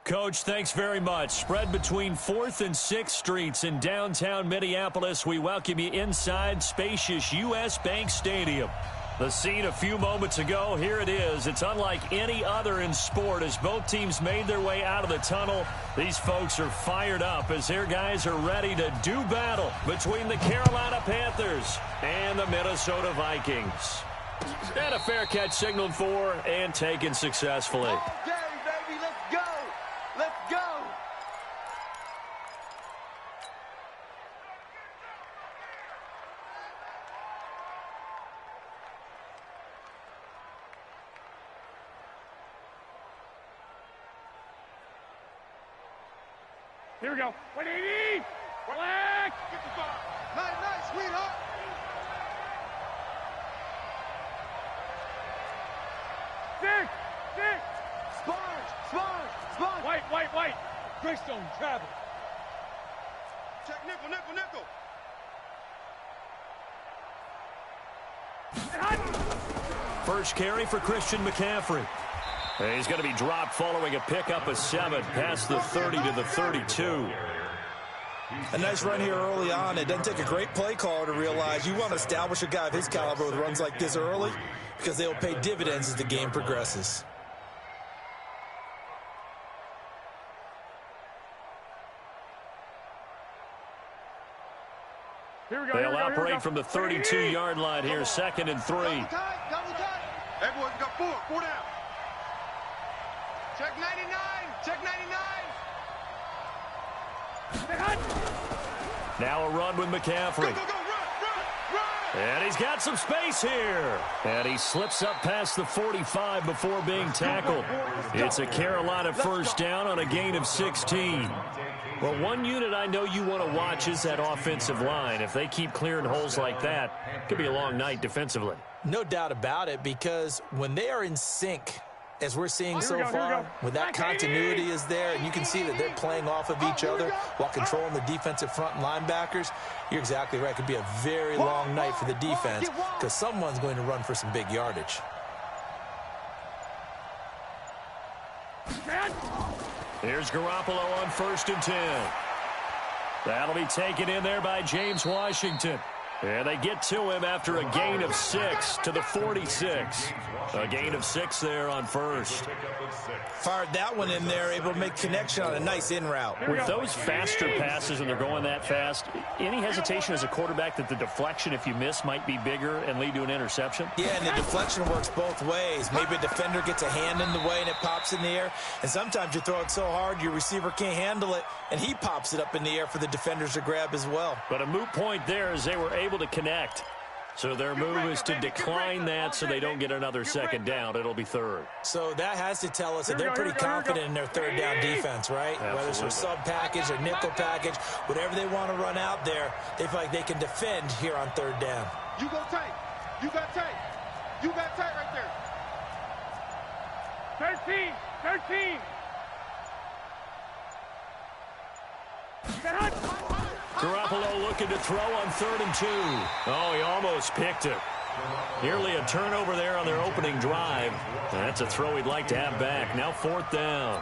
Coach, thanks very much. Spread between 4th and 6th Streets in downtown Minneapolis. We welcome you inside spacious U.S. Bank Stadium. The scene a few moments ago, here it is. It's unlike any other in sport as both teams made their way out of the tunnel. These folks are fired up as their guys are ready to do battle between the Carolina Panthers and the Minnesota Vikings. And a fair catch signaled for and taken successfully. Here we go. 180! Relax! Get the ball. Nice, sweetheart. Six. Sponge. White. Greystone, travel. Check nickel. First carry for Christian McCaffrey. He's going to be dropped following a pickup of 7 past the 30 to the 32. A nice run here early on. It doesn't take a great play caller to realize you want to establish a guy of his caliber with runs like this early because they'll pay dividends as the game progresses. They'll operate from the 32-yard line here, 2nd and 3. Double tight. Hey, boys, we got 4 down. Check 99. Now a run with McCaffrey. Go, run. And he's got some space here. And he slips up past the 45 before being tackled. It's a Carolina first down on a gain of 16. Well, one unit I know you want to watch is that offensive line. If they keep clearing holes like that, it could be a long night defensively. No doubt about it, because when they are in sync, as we're seeing so far, when that continuity is there and you can see that they're playing off of each other while controlling the defensive front and linebackers, you're exactly right. It could be a very long night for the defense because someone's going to run for some big yardage. Here's Garoppolo on 1st and 10. That'll be taken in there by James Washington. And they get to him after a gain of 6 to the 46. A gain of 6 there on 1st. Fired that one in there, able to make connection on a nice in route. With those faster passes and they're going that fast, any hesitation as a quarterback that the deflection, if you miss, might be bigger and lead to an interception? Yeah, and the deflection works both ways. Maybe a defender gets a hand in the way and it pops in the air. And sometimes you throw it so hard your receiver can't handle it, and he pops it up in the air for the defenders to grab as well. But a moot point there as they were able to connect. So their move is to decline that so they don't get another 2nd down. It'll be 3rd. So that has to tell us that they're pretty confident in their 3rd down defense, right? Absolutely. Whether it's a sub package or nickel package, whatever they want to run out there, they feel like they can defend here on 3rd down. You go tight. You got tight right there. 13. Garoppolo looking to throw on 3rd and 2. Oh, he almost picked it. Nearly a turnover there on their opening drive. That's a throw he'd like to have back. Now 4th down.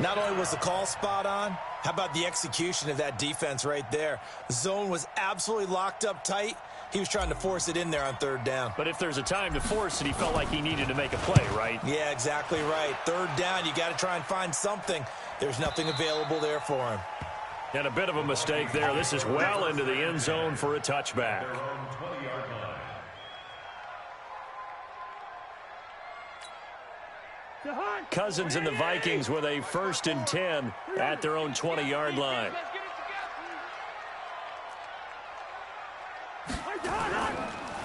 Not only was the call spot on, how about the execution of that defense right there? The zone was absolutely locked up tight. He was trying to force it in there on 3rd down. But if there's a time to force it, he felt like he needed to make a play, right? Yeah, exactly right. 3rd down, you got to try and find something. There's nothing available there for him. And a bit of a mistake there. This is well into the end zone for a touchback. Cousins and the Vikings with a 1st and 10 at their own 20-yard line.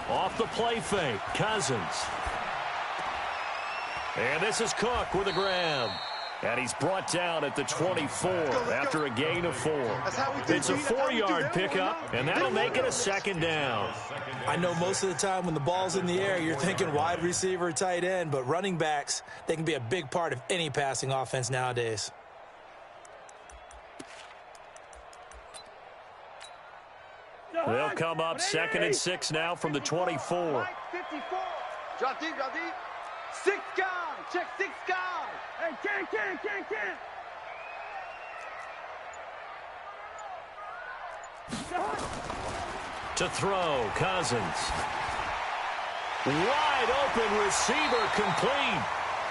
Off the play fake, Cousins. And this is Cook with a grab. And he's brought down at the 24 after a gain of 4. It's a 4-yard pickup, and that'll make it a 2nd down. I know most of the time when the ball's in the air, you're thinking wide receiver, tight end, but running backs, they can be a big part of any passing offense nowadays. They'll come up 2nd and 6 now from the 24. Drop deep. Six guys. Check six guys. Hey, can. To throw, Cousins. Wide open receiver, complete.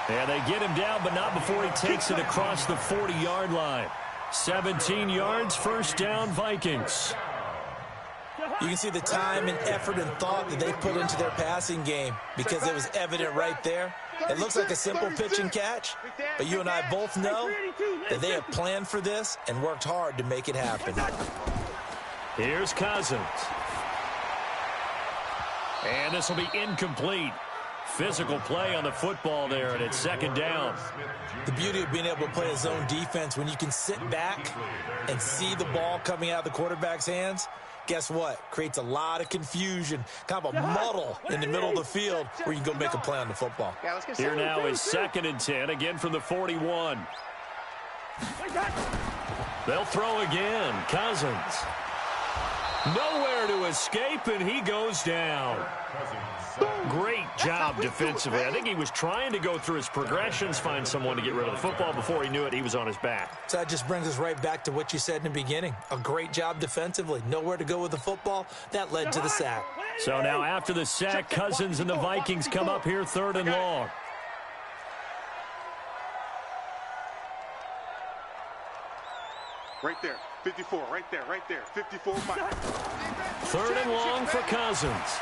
And they get him down, but not before he takes it across the 40-yard line. 17 yards, first down, Vikings. You can see the time and effort and thought that they put into their passing game because it was evident right there. It looks like a simple pitch and catch, but you and I both know that they have planned for this and worked hard to make it happen. Here's Cousins. And this will be incomplete. Physical play on the football there, and it's second down. The beauty of being able to play a zone defense when you can sit back and see the ball coming out of the quarterback's hands, guess what? Creates a lot of confusion, kind of a muddle in the middle of the field where you can go make a play on the football. Here now is 2nd and 10, again from the 41. They'll throw again. Cousins. Nowhere to escape, and he goes down. Great job defensively. I think he was trying to go through his progressions, find someone to get rid of the football. Before he knew it, he was on his back. So that just brings us right back to what you said in the beginning. A great job defensively. Nowhere to go with the football. That led to the sack. So now after the sack, Cousins and the Vikings come up here 3rd and long. Right there. 54, right there. 54. 3rd and long for Cousins.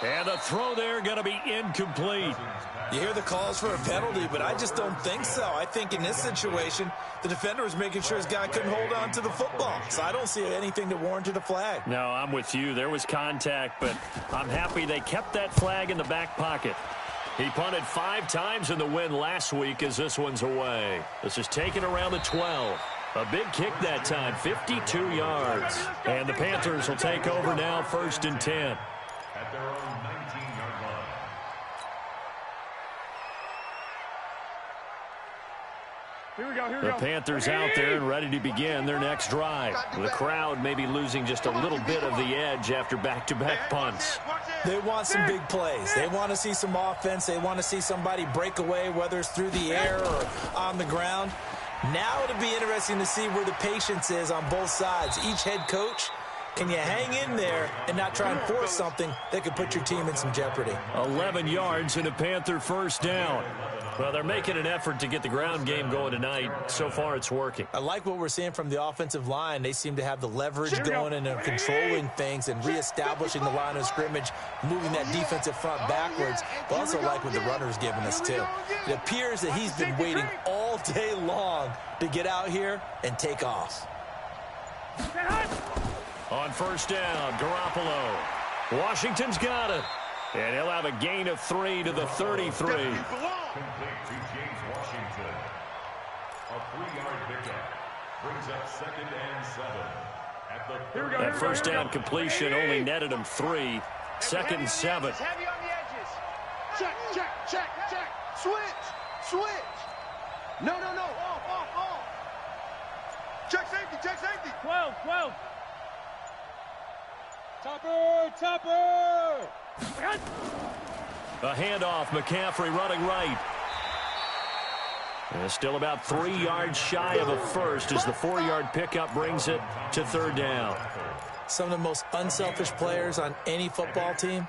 And the throw there going to be incomplete. You hear the calls for a penalty, but I just don't think so. I think in this situation, the defender was making sure his guy couldn't hold on to the football. So I don't see anything that warranted a flag. No, I'm with you. There was contact, but I'm happy they kept that flag in the back pocket. He punted 5 times in the win last week as this one's away. This is taken around the 12. A big kick that time, 52 yards. And the Panthers will take over now, 1st and 10. At their own 19-yard line. Here we go. The Panthers out there and ready to begin their next drive. The crowd may be losing just a little bit of the edge after back-to-back punts. They want some big plays. They want to see some offense. They want to see somebody break away, whether it's through the air or on the ground. Now it'll be interesting to see where the patience is on both sides. Each head coach, can you hang in there and not try and force something that could put your team in some jeopardy? 11 yards and a Panther first down. Well, they're making an effort to get the ground game going tonight. So far, it's working. I like what we're seeing from the offensive line. They seem to have the leverage going and are controlling things and reestablishing the line of scrimmage, moving that defensive front backwards. But also like what the runner's giving us, too. It appears that he's been waiting all day long to get out here and take off. On first down, Garoppolo. Washington's got it. And he'll have a gain of 3 to the 33. Complete to James Washington. A 3-yard pickup brings up 2nd and 7. At the that first down completion only netted him 3. 2nd and 7. Heavy on the edges. Check. Switch. No. Off. Check safety. 12. Topper. A handoff, McCaffrey running right. And still about 3 yards shy of a first as the 4-yard pickup brings it to 3rd down. Some of the most unselfish players on any football team,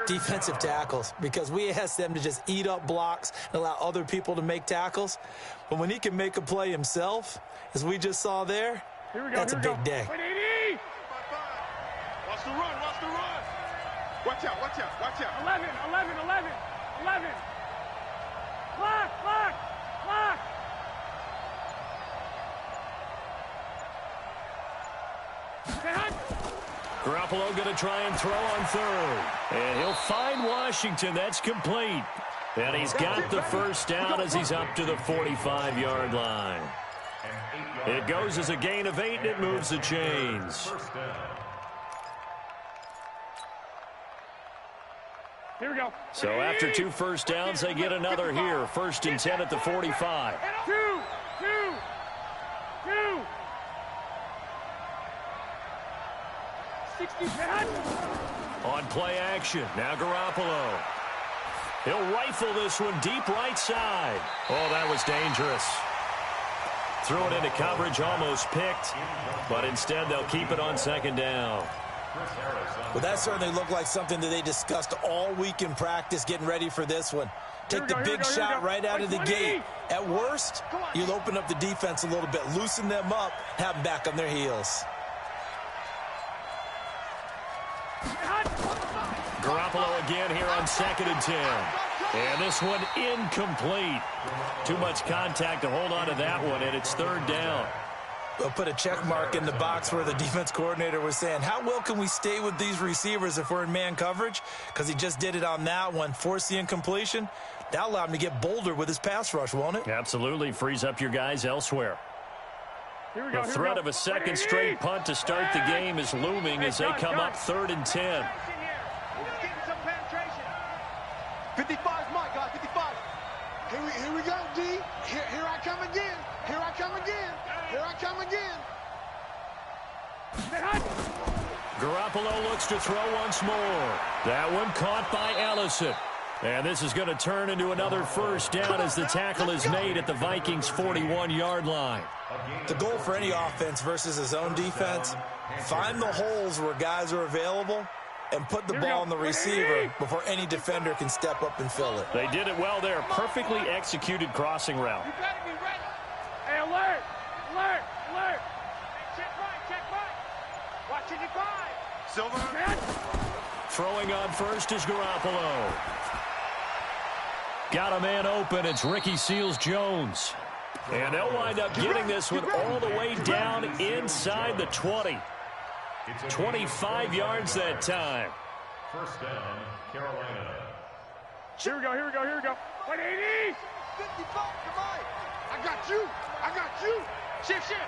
defensive tackles, because we ask them to just eat up blocks and allow other people to make tackles. But when he can make a play himself, as we just saw there, that's a big day. Watch the run. Watch out. 11. Block. Garoppolo going to try and throw on 3rd. And he'll find Washington. That's complete. And he's got the first down as he's up to the 45-yard line. It goes as a gain of 8, and it moves the chains. Here we go. So after 2 first downs, they get another here. 1st and 10 at the 45. 2. 60. On play action, now Garoppolo. He'll rifle this one deep right side. Oh, that was dangerous. Threw it into coverage, almost picked, but instead they'll keep it on second down. Well, that certainly looked like something that they discussed all week in practice, getting ready for this one. Take the big shot right out of the gate. At worst, you'll open up the defense a little bit, loosen them up, have them back on their heels. Garoppolo again here on 2nd and 10. And this one incomplete. Too much contact to hold on to that one, and it's 3rd down. We'll put a check mark in the box where the defense coordinator was saying, how well can we stay with these receivers if we're in man coverage? Because he just did it on that one, forced the incompletion. That'll allow him to get bolder with his pass rush, won't it? Absolutely. Frees up your guys elsewhere. The threat of a second straight punt to start the game is looming as they come up 3rd and 10. 55's Mike, guys, 55. Here we go, D. Here I come again. Here I come again. Here I come again. Garoppolo looks to throw once more. That one caught by Ellison. And this is going to turn into another 1st down as the tackle is made at the Vikings' 41-yard line. The goal for any offense versus his own defense, find the holes where guys are available and put the ball on the receiver before any defender can step up and fill it. They did it well there. Perfectly executed crossing route. You better be ready. Hey, alert! Alert! Alert! Check right, check right. Watch it, 5. Silver. Throwing on first is Garoppolo. Got a man open. It's Ricky Seals-Jones. And they'll wind up getting this one all the way down inside the 20. 25 yards that time. 1st down, Carolina. Here we go, here we go, here we go. 180! 55, come on. I got you. I got you. Shift, shift.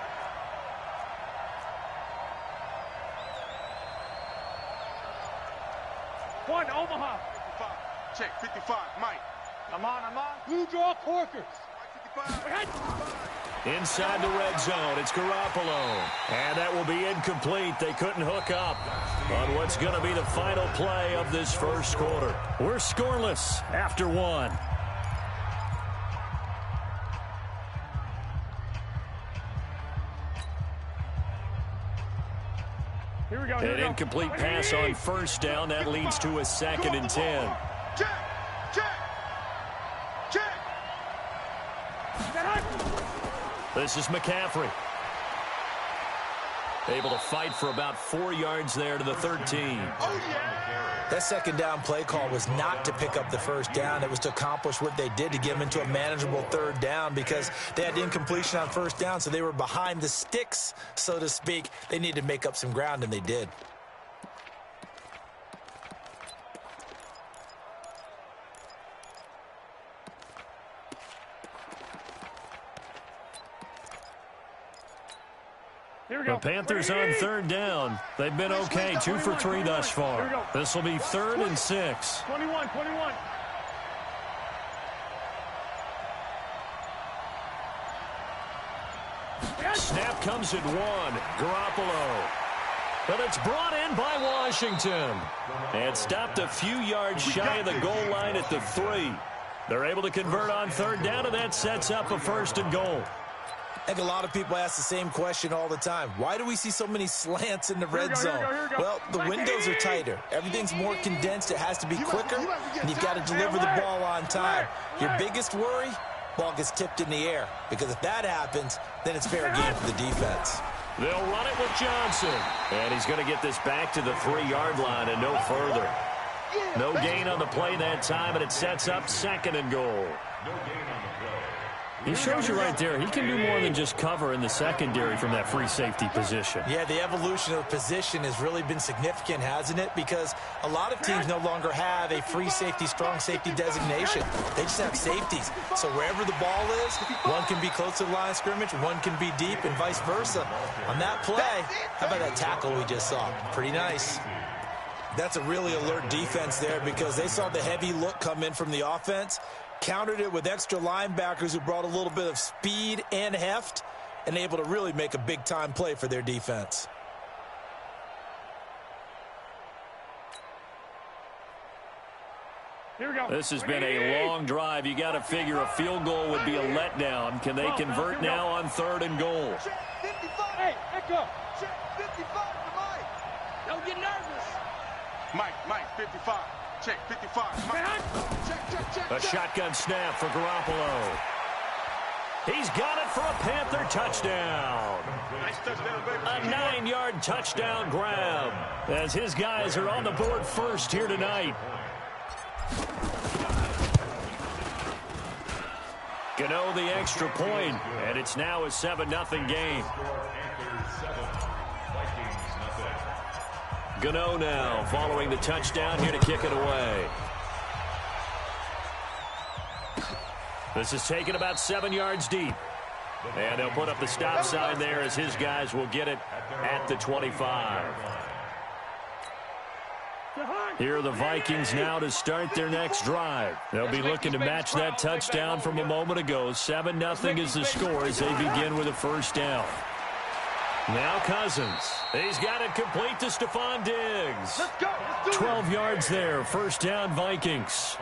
One, Omaha. 55. Check, 55, Mike. I'm on. Blue draw Corkers. 55. Inside the red zone, it's Garoppolo. And that will be incomplete. They couldn't hook up on what's going to be the final play of this 1st quarter. We're scoreless after 1. Here we go. An incomplete pass on 1st down. That leads to a 2nd and 10. Check. This is McCaffrey. Able to fight for about 4 yards there to the 13. That 2nd down play call was not to pick up the 1st down. It was to accomplish what they did to get them into a manageable 3rd down because they had incompletion on 1st down, so they were behind the sticks, so to speak. They needed to make up some ground, and they did. The Panthers on 3rd down. They've been okay, 2 for 3 thus far. This will be 3rd and 6. 21. Snap comes at 1. Garoppolo. But it's brought in by Washington. And stopped a few yards shy of the goal line at the 3. They're able to convert on 3rd down, and that sets up a 1st and goal. I think a lot of people ask the same question all the time. Why do we see so many slants in the red zone? Well, the windows are tighter. Everything's more condensed. It has to be quicker, and you've got to deliver the ball on time. Your biggest worry, ball gets tipped in the air, because if that happens, then it's fair game for the defense. They'll run it with Johnson, and he's going to get this back to the 3-yard line and no further. No gain on the play that time, and it sets up 2nd and goal. He shows you right there, he can do more than just cover in the secondary from that free safety position. Yeah, the evolution of the position has really been significant, hasn't it? Because a lot of teams no longer have a free safety, strong safety designation. They just have safeties. So wherever the ball is, one can be close to the line of scrimmage, one can be deep, and vice versa. On that play, how about that tackle we just saw? Pretty nice. That's a really alert defense there because they saw the heavy look come in from the offense, countered it with extra linebackers who brought a little bit of speed and heft, and able to really make a big-time play for their defense. This has been a long drive. You got to figure a field goal would be a letdown. Can they convert now on 3rd and goal? Hey, echo. Check 55 to Mike. Don't get nervous. Mike, 55. Check 55. Mike. Check. A shotgun snap for Garoppolo. He's got it for a Panther touchdown. Nice touchdown, baby. A 9-yard touchdown grab as his guys are on the board first here tonight. Gano the extra point, and it's now a 7-0 game. Gano now following the touchdown here to kick it away. This is taken about 7 yards deep. And they'll put up the stop sign there as his guys will get it at the 25. Here are the Vikings now to start their next drive. They'll be looking to match that touchdown from a moment ago. 7-0 is the score as they begin with a first down. Now Cousins. He's got it complete to Stephon Diggs. 12 yards there. First down, Vikings.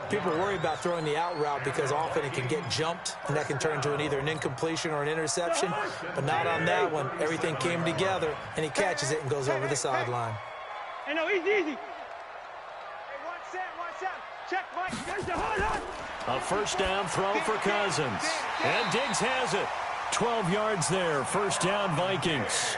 People worry about throwing the out route because often it can get jumped, and that can turn into either an incompletion or an interception. But not on that one. Everything came together, and he catches it and goes over the sideline. Hey, no, easy. Hey, one set. Check, Mike. A first down throw for Cousins. And Diggs has it. 12 yards there. First down, Vikings.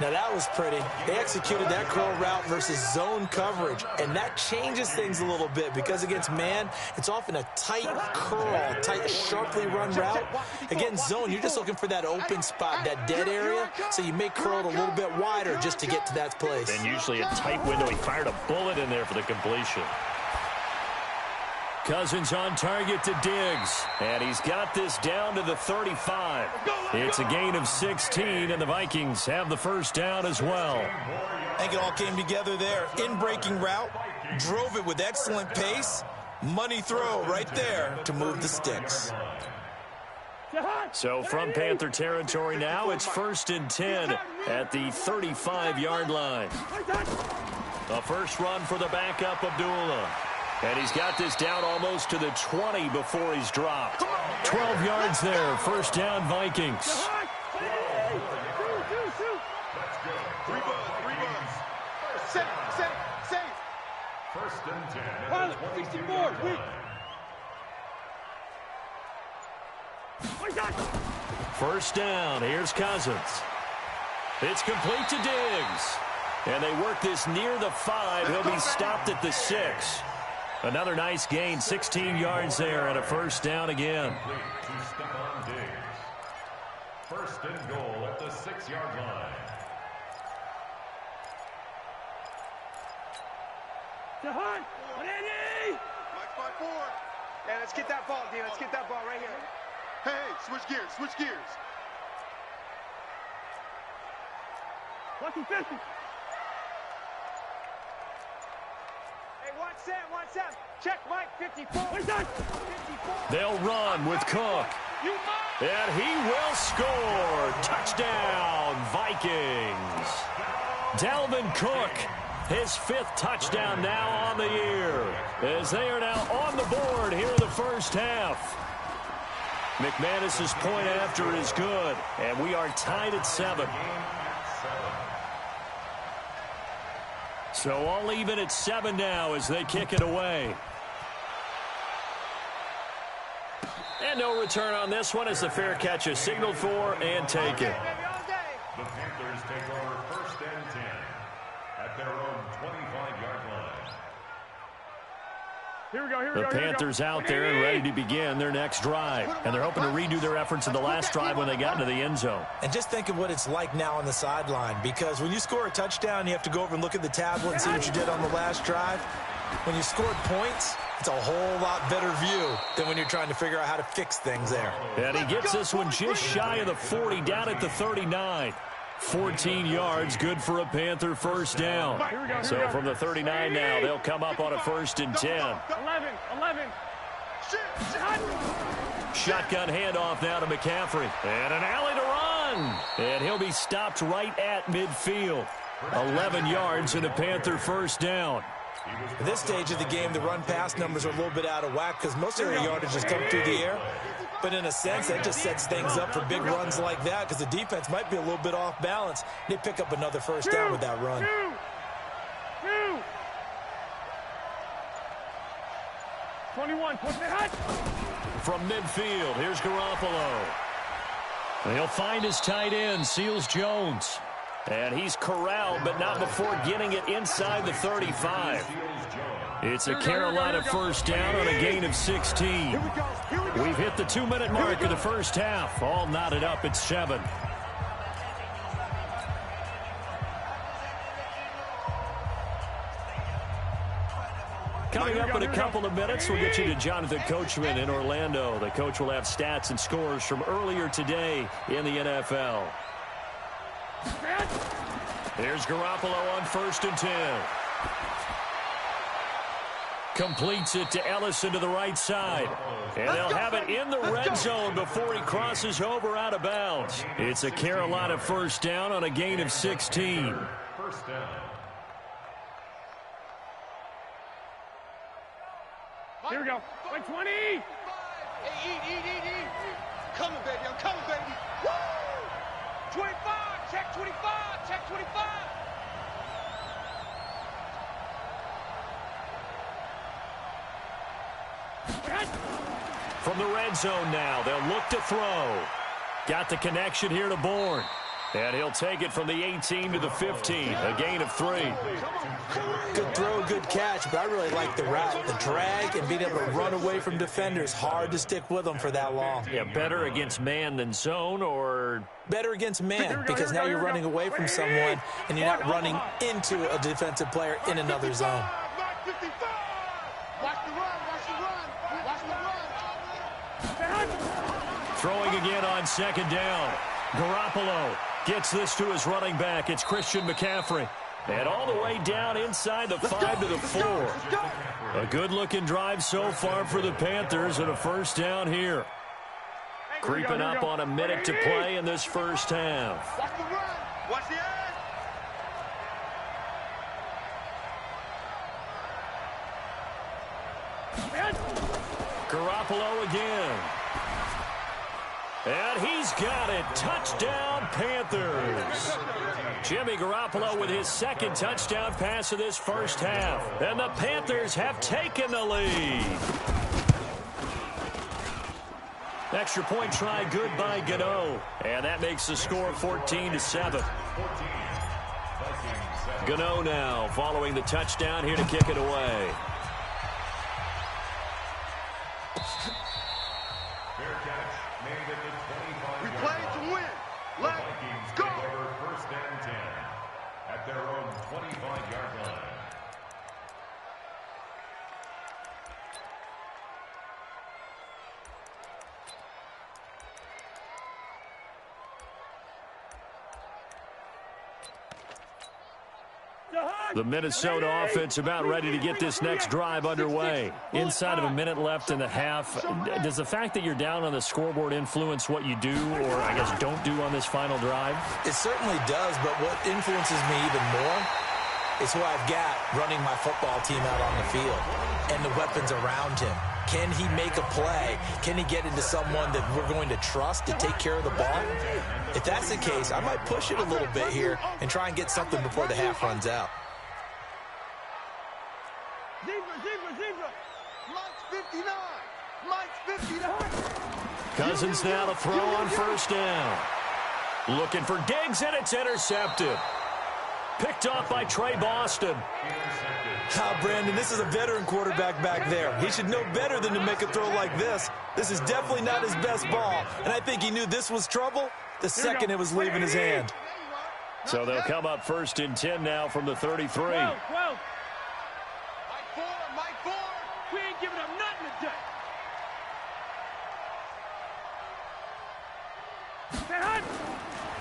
Now, that was pretty. They executed that curl route versus zone coverage, and that changes things a little bit because against man, it's often a tight curl, tight, sharply run route. Against zone, you're just looking for that open spot, that dead area, so you make curl a little bit wider just to get to that place. And usually a tight window. He fired a bullet in there for the completion. Cousins on target to Diggs, and he's got this down to the 35. It's a gain of 16, and the Vikings have the first down as well. I think it all came together there. In-breaking route, drove it with excellent pace. Money throw right there to move the sticks. So from Panther territory now, it's 1st and 10 at the 35-yard line. A first run for the backup, Abdullah. And he's got this down almost to the 20 before he's dropped. 12 yards there. First down, Vikings. Three buns. Safe. 1st and 10. Pilot, 64, weak. First down. Here's Cousins. It's complete to Diggs. And they work this near the 5. He'll be stopped at the 6. Another nice gain, 16 yards there, and a first down again. To Stephon Diggs. 1st and goal at the 6-yard line. Mike, forward. Yeah, let's get that ball, D. Let's get that ball right here. Hey, switch gears. Lucky 50. One set. Check, Mike, 54. They'll run with Cook. And he will score. Touchdown, Vikings. Dalvin Cook, his 5th touchdown now on the year, as they are now on the board here in the first half. McManus's point after is good, and we are tied at 7. So all even at 7 now as they kick it away. And no return on this one as the fair catch is signaled for and taken. The Panthers take over 1st and 10 at their own 25-yard line. The Panthers out there and ready to begin their next drive. And they're hoping to redo their efforts in the last drive when they got into the end zone. And just think of what it's like now on the sideline, because when you score a touchdown, you have to go over and look at the tablet and see what you did on the last drive. When you scored points, it's a whole lot better view than when you're trying to figure out how to fix things there. And he gets this one just shy of the 40, down at the 39. 14 yards, good for a Panther first down. So from the 39 now, they'll come up on a 1st and 10. 11. Shotgun handoff now to McCaffrey. And an alley to run. And he'll be stopped right at midfield. 11 yards and a Panther first down. At this stage of the game, the run-pass numbers are a little bit out of whack because most of their yardage has come through the air. But in a sense, that just sets things up for big runs like that because the defense might be a little bit off balance. They pick up another first down with that run. 21, push the hut. From midfield, here's Garoppolo. He'll find his tight end, Seals Jones. And he's corralled, but not before getting it inside the 35. It's a Carolina first down on a gain of 16. We've hit the 2-minute mark of the first half. All knotted up at 7. Coming up in a couple of minutes, we'll get you to Jonathan Coachman in Orlando. The coach will have stats and scores from earlier today in the NFL. Here's Garoppolo on 1st and 10. Completes it to Ellison to the right side. And they'll have it in the red zone before he crosses over out of bounds. It's a Carolina first down on a gain of 16. First down. Here we go. Like 20. Hey, eat. Coming, baby. I'm coming, baby. Woo! 25. Check 25. Check 25. From the red zone now, they'll look to throw. Got the connection here to Bourne. And he'll take it from the 18 to the 15, a gain of 3. Good throw, good catch, but I really like the route, the drag, and being able to run away from defenders. Hard to stick with them for that long. Yeah, better against man than zone, or? Better against man, because now you're running away from someone, and you're not running into a defensive player in another zone. Throwing again on 2nd down. Garoppolo gets this to his running back. It's Christian McCaffrey. And all the way down inside the 5 to the 4. A good-looking drive so far for the Panthers and a first down here. Creeping up on a minute to play in this first half. Watch the run. Watch the edge. Garoppolo again. And he's got it. Touchdown, Panthers. Jimmy Garoppolo with his 2nd touchdown pass of this first half. And the Panthers have taken the lead. Extra point try good by Gano. And that makes the score 14-7. Gano now following the touchdown here to kick it away. We play to win. Let's go. First and 10 at their own 25-yard line. The Minnesota offense about ready to get this next drive underway. Inside of a minute left in the half. Does the fact that you're down on the scoreboard influence what you do, or I guess don't do on this final drive? It certainly does, but what influences me even more is who I've got running my football team out on the field and the weapons around him. Can he make a play? Can he get into someone that we're going to trust to take care of the ball? If that's the case, I might push it a little bit here and try and get something before the half runs out. Zebra. Mike's 59. Mike's 59. Cousins now to throw on first down. Looking for Diggs, and it's intercepted. Picked off by Trey Boston. Brandon, this is a veteran quarterback back there. He should know better than to make a throw like this. This is definitely not his best ball, and I think he knew this was trouble the second it was leaving his hand. So they'll come up 1st and 10 now from the 33. 12. Mike 4. We ain't giving up nothing today.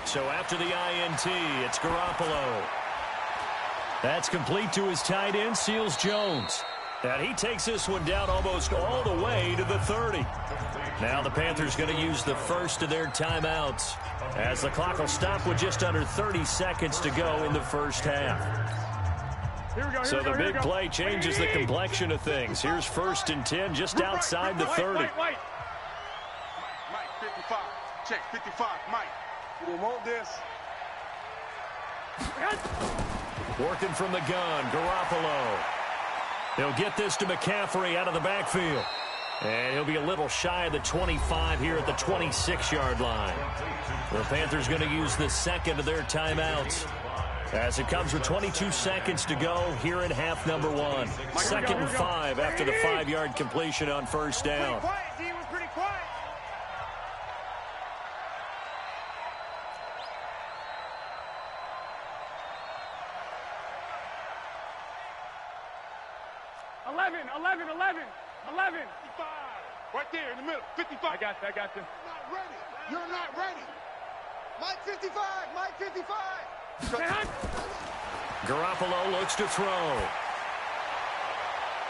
So after the INT, it's Garoppolo. That's complete to his tight end, Seals Jones. And he takes this one down almost all the way to the 30. Now the Panthers going to use the first of their timeouts, as the clock will stop with just under 30 seconds to go in the first half. So the big play changes the complexion of things. Here's 1st and 10 just outside the 30. Mike, 55. Check, 55, Mike. You don't want this. Working from the gun, Garoppolo. He'll get this to McCaffrey out of the backfield. And he'll be a little shy of the 25 here at the 26-yard line. The Panthers going to use the second of their timeouts, as it comes with 22 seconds to go here in half number 1. 2nd and 5 after the 5-yard completion on 1st down. Pretty quiet. Eleven. 55. Right there in the middle. 55. I got you. Not ready. You're not ready. Mike 55. Mike 55. Garoppolo looks to throw.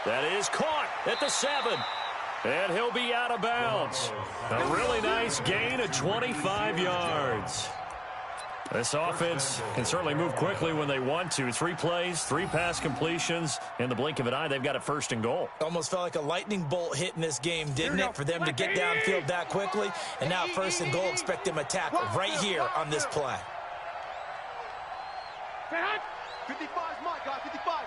That is caught at the 7. And he'll be out of bounds. A really nice gain of 25 yards. This offense can certainly move quickly when they want to. 3 plays, 3 pass completions. In the blink of an eye, they've got a 1st and goal. Almost felt like a lightning bolt hit in this game, didn't it, for them to get downfield that quickly? And now 1st and goal, expect them to attack right here on this play. 55's Mike, guys, 55.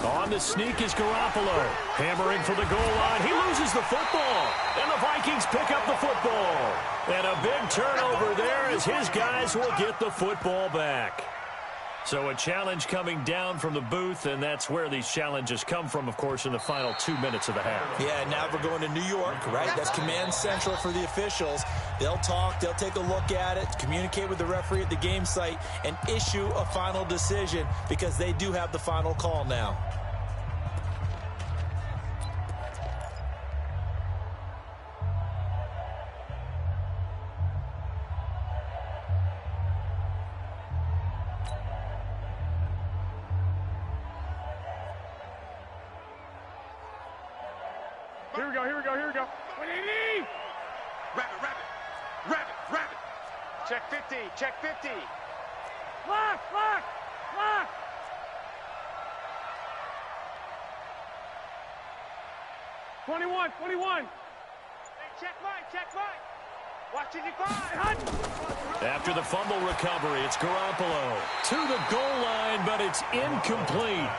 On the sneak is Garoppolo. Hammering for the goal line. He loses the football. And the Vikings pick up the football. And a big turnover there as his guys will get the football back. So a challenge coming down from the booth, and that's where these challenges come from, of course, in the final 2 minutes of the half. Yeah, now we're going to New York, right? That's command central for the officials. They'll talk, they'll take a look at it, communicate with the referee at the game site, and issue a final decision because they do have the final call now. Here we go. 180! Rabbit. Check 50. Lock! 21. Hey, check Mike. Watch 55. After the fumble recovery, it's Garoppolo to the goal line, but it's incomplete.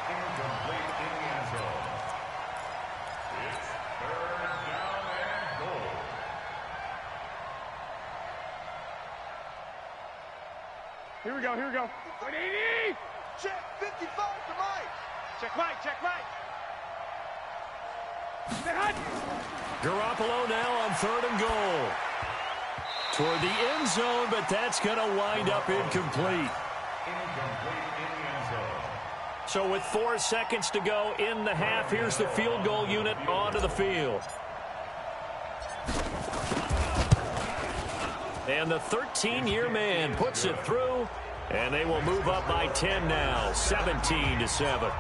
Incomplete in the end zone. It's 3rd down and goal. Here we go. 180! Check 55 to Mike. Check Mike. Garoppolo now on 3rd and goal. Toward the end zone, but that's going to wind up incomplete. Incomplete in the end zone. So with 4 seconds to go in the half, here's the field goal unit onto the field. And the 13-year man puts it through, and they will move up by 10 now, 17-7.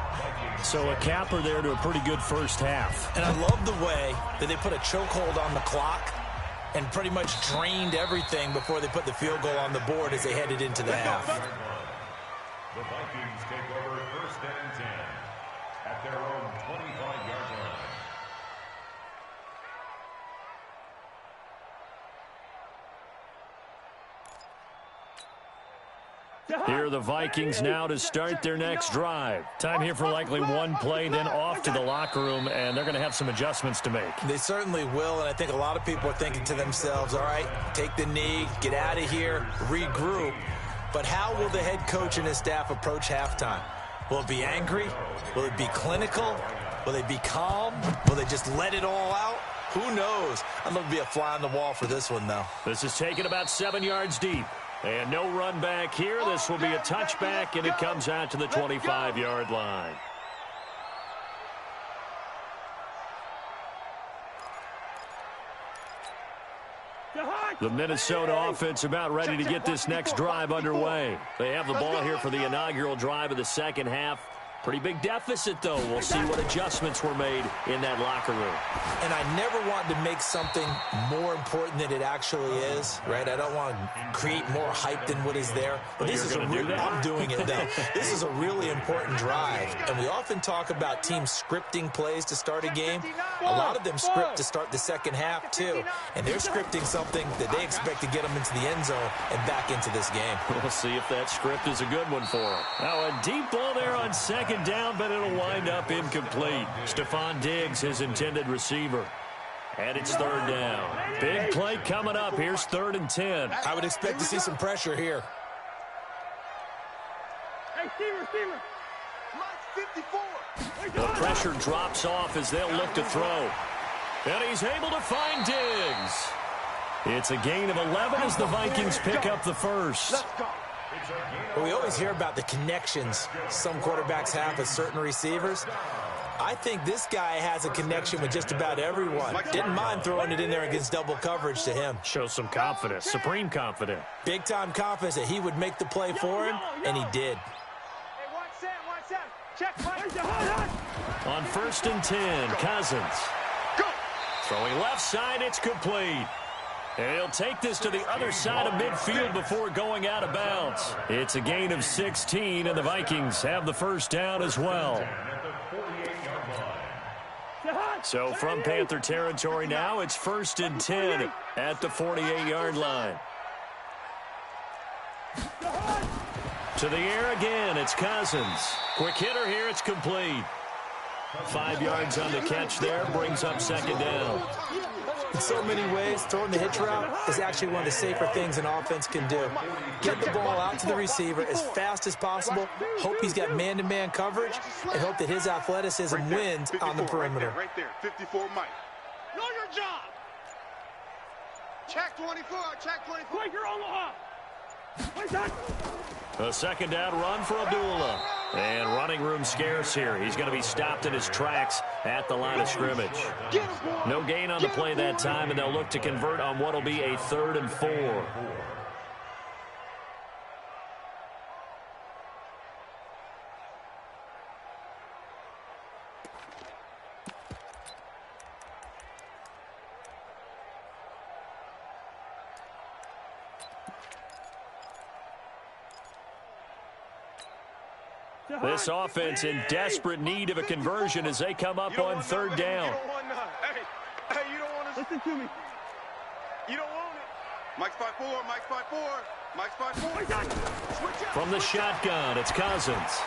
So a capper there to a pretty good first half. And I love the way that they put a chokehold on the clock and pretty much drained everything before they put the field goal on the board as they headed into the half. The Vikings take over 1st and 10 at their own 25-yard line. Here are the Vikings now to start their next drive. Time here for likely 1 play, then off to the locker room, and they're going to have some adjustments to make. They certainly will, and I think a lot of people are thinking to themselves, all right, take the knee, get out of here, regroup. But how will the head coach and his staff approach halftime? Will it be angry? Will it be clinical? Will they be calm? Will they just let it all out? Who knows? I'd love to be a fly on the wall for this one, though. This is taken about 7 yards deep. And no run back here. This will be a touchback, and it comes out to the 25-yard line. The Minnesota offense about ready to get this next drive underway. They have the ball here for the inaugural drive of the second half. Pretty big deficit, though. We'll see what adjustments were made in that locker room. And I never want to make something more important than it actually is, right? I don't want to create more hype than what is there. But this is I'm doing it, though. This is a really important drive. And we often talk about teams scripting plays to start a game. A lot of them script to start the second half, too. And they're scripting something that they expect to get them into the end zone and back into this game. We'll see if that script is a good one for them. Now, a deep ball there on second down, but it'll wind up incomplete. Stephon Diggs, his intended receiver. And it's third down. Big play coming up. Here's 3rd and 10. I would expect to see some pressure here. Hey, receiver. Mike 54. The pressure drops off as they'll look to throw. And he's able to find Diggs. It's a gain of 11 as the Vikings pick up the first. Let's go. We always hear about the connections some quarterbacks have with certain receivers. I think this guy has a connection with just about everyone. Didn't mind throwing it in there against double coverage to him. Shows some confidence, supreme confidence. Big-time confidence that he would make the play for him, and he did. Hey, watch Sam. Check, Mike. On 1st and 10, Cousins. Go. Throwing left side, it's complete. And he'll take this to the other side of midfield before going out of bounds. It's a gain of 16, and the Vikings have the first down as well. So from Panther territory now, it's 1st and 10 at the 48-yard line. To the air again, it's Cousins. Quick hitter here, it's complete. 5 yards on the catch there, brings up 2nd down. In so many ways, throwing the hitch route is actually one of the safer things an offense can do. Get the ball out to the receiver as fast as possible, hope he's got man-to-man coverage, and hope that his athleticism wins on the perimeter. Right there, 54 Mike. Know your job. Check 24, check 24. Quick, you're Omaha. A 2nd down run for Abdullah. And running room scarce here. He's going to be stopped in his tracks at the line of scrimmage. No gain on the play that time, and they'll look to convert on what will be a 3rd and 4. This offense in desperate need of a conversion as they come up on 3rd down. Hey, you don't want to listen to me. You don't want it. Mike's 5'4", Mike's 5'4", Mike's 5'4". From the shotgun, it's Cousins.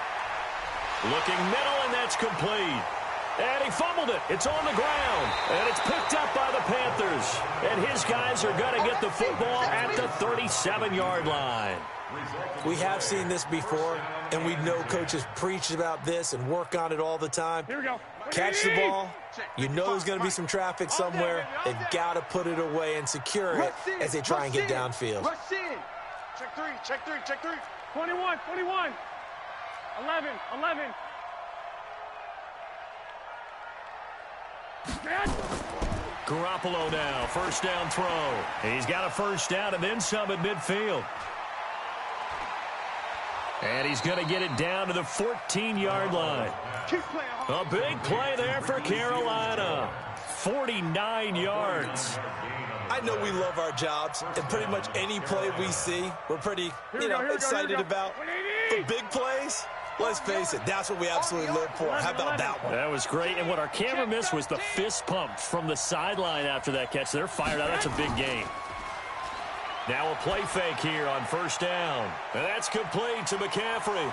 Looking middle, and that's complete. And he fumbled it. It's on the ground. And it's picked up by the Panthers. And his guys are going to get the football at the 37-yard line. We have seen this before, and we know coaches preach about this and work on it all the time. Here we go. Catch the ball. You know there's going to be some traffic somewhere. They've got to put it away and secure it as they try and get downfield. Rush in. Check three. 21. 11. Garoppolo now, 1st down throw. He's got a 1st down and then some at midfield. And he's going to get it down to the 14-yard line. A big play there for Carolina. 49 yards. I know we love our jobs, and pretty much any play we see, we're pretty, excited about. The big plays, let's face it, that's what we absolutely live for. How about that one? That was great, and what our camera missed was the fist pump from the sideline after that catch. They're fired out. That's a big game. Now a play fake here on 1st down. And that's complete to McCaffrey.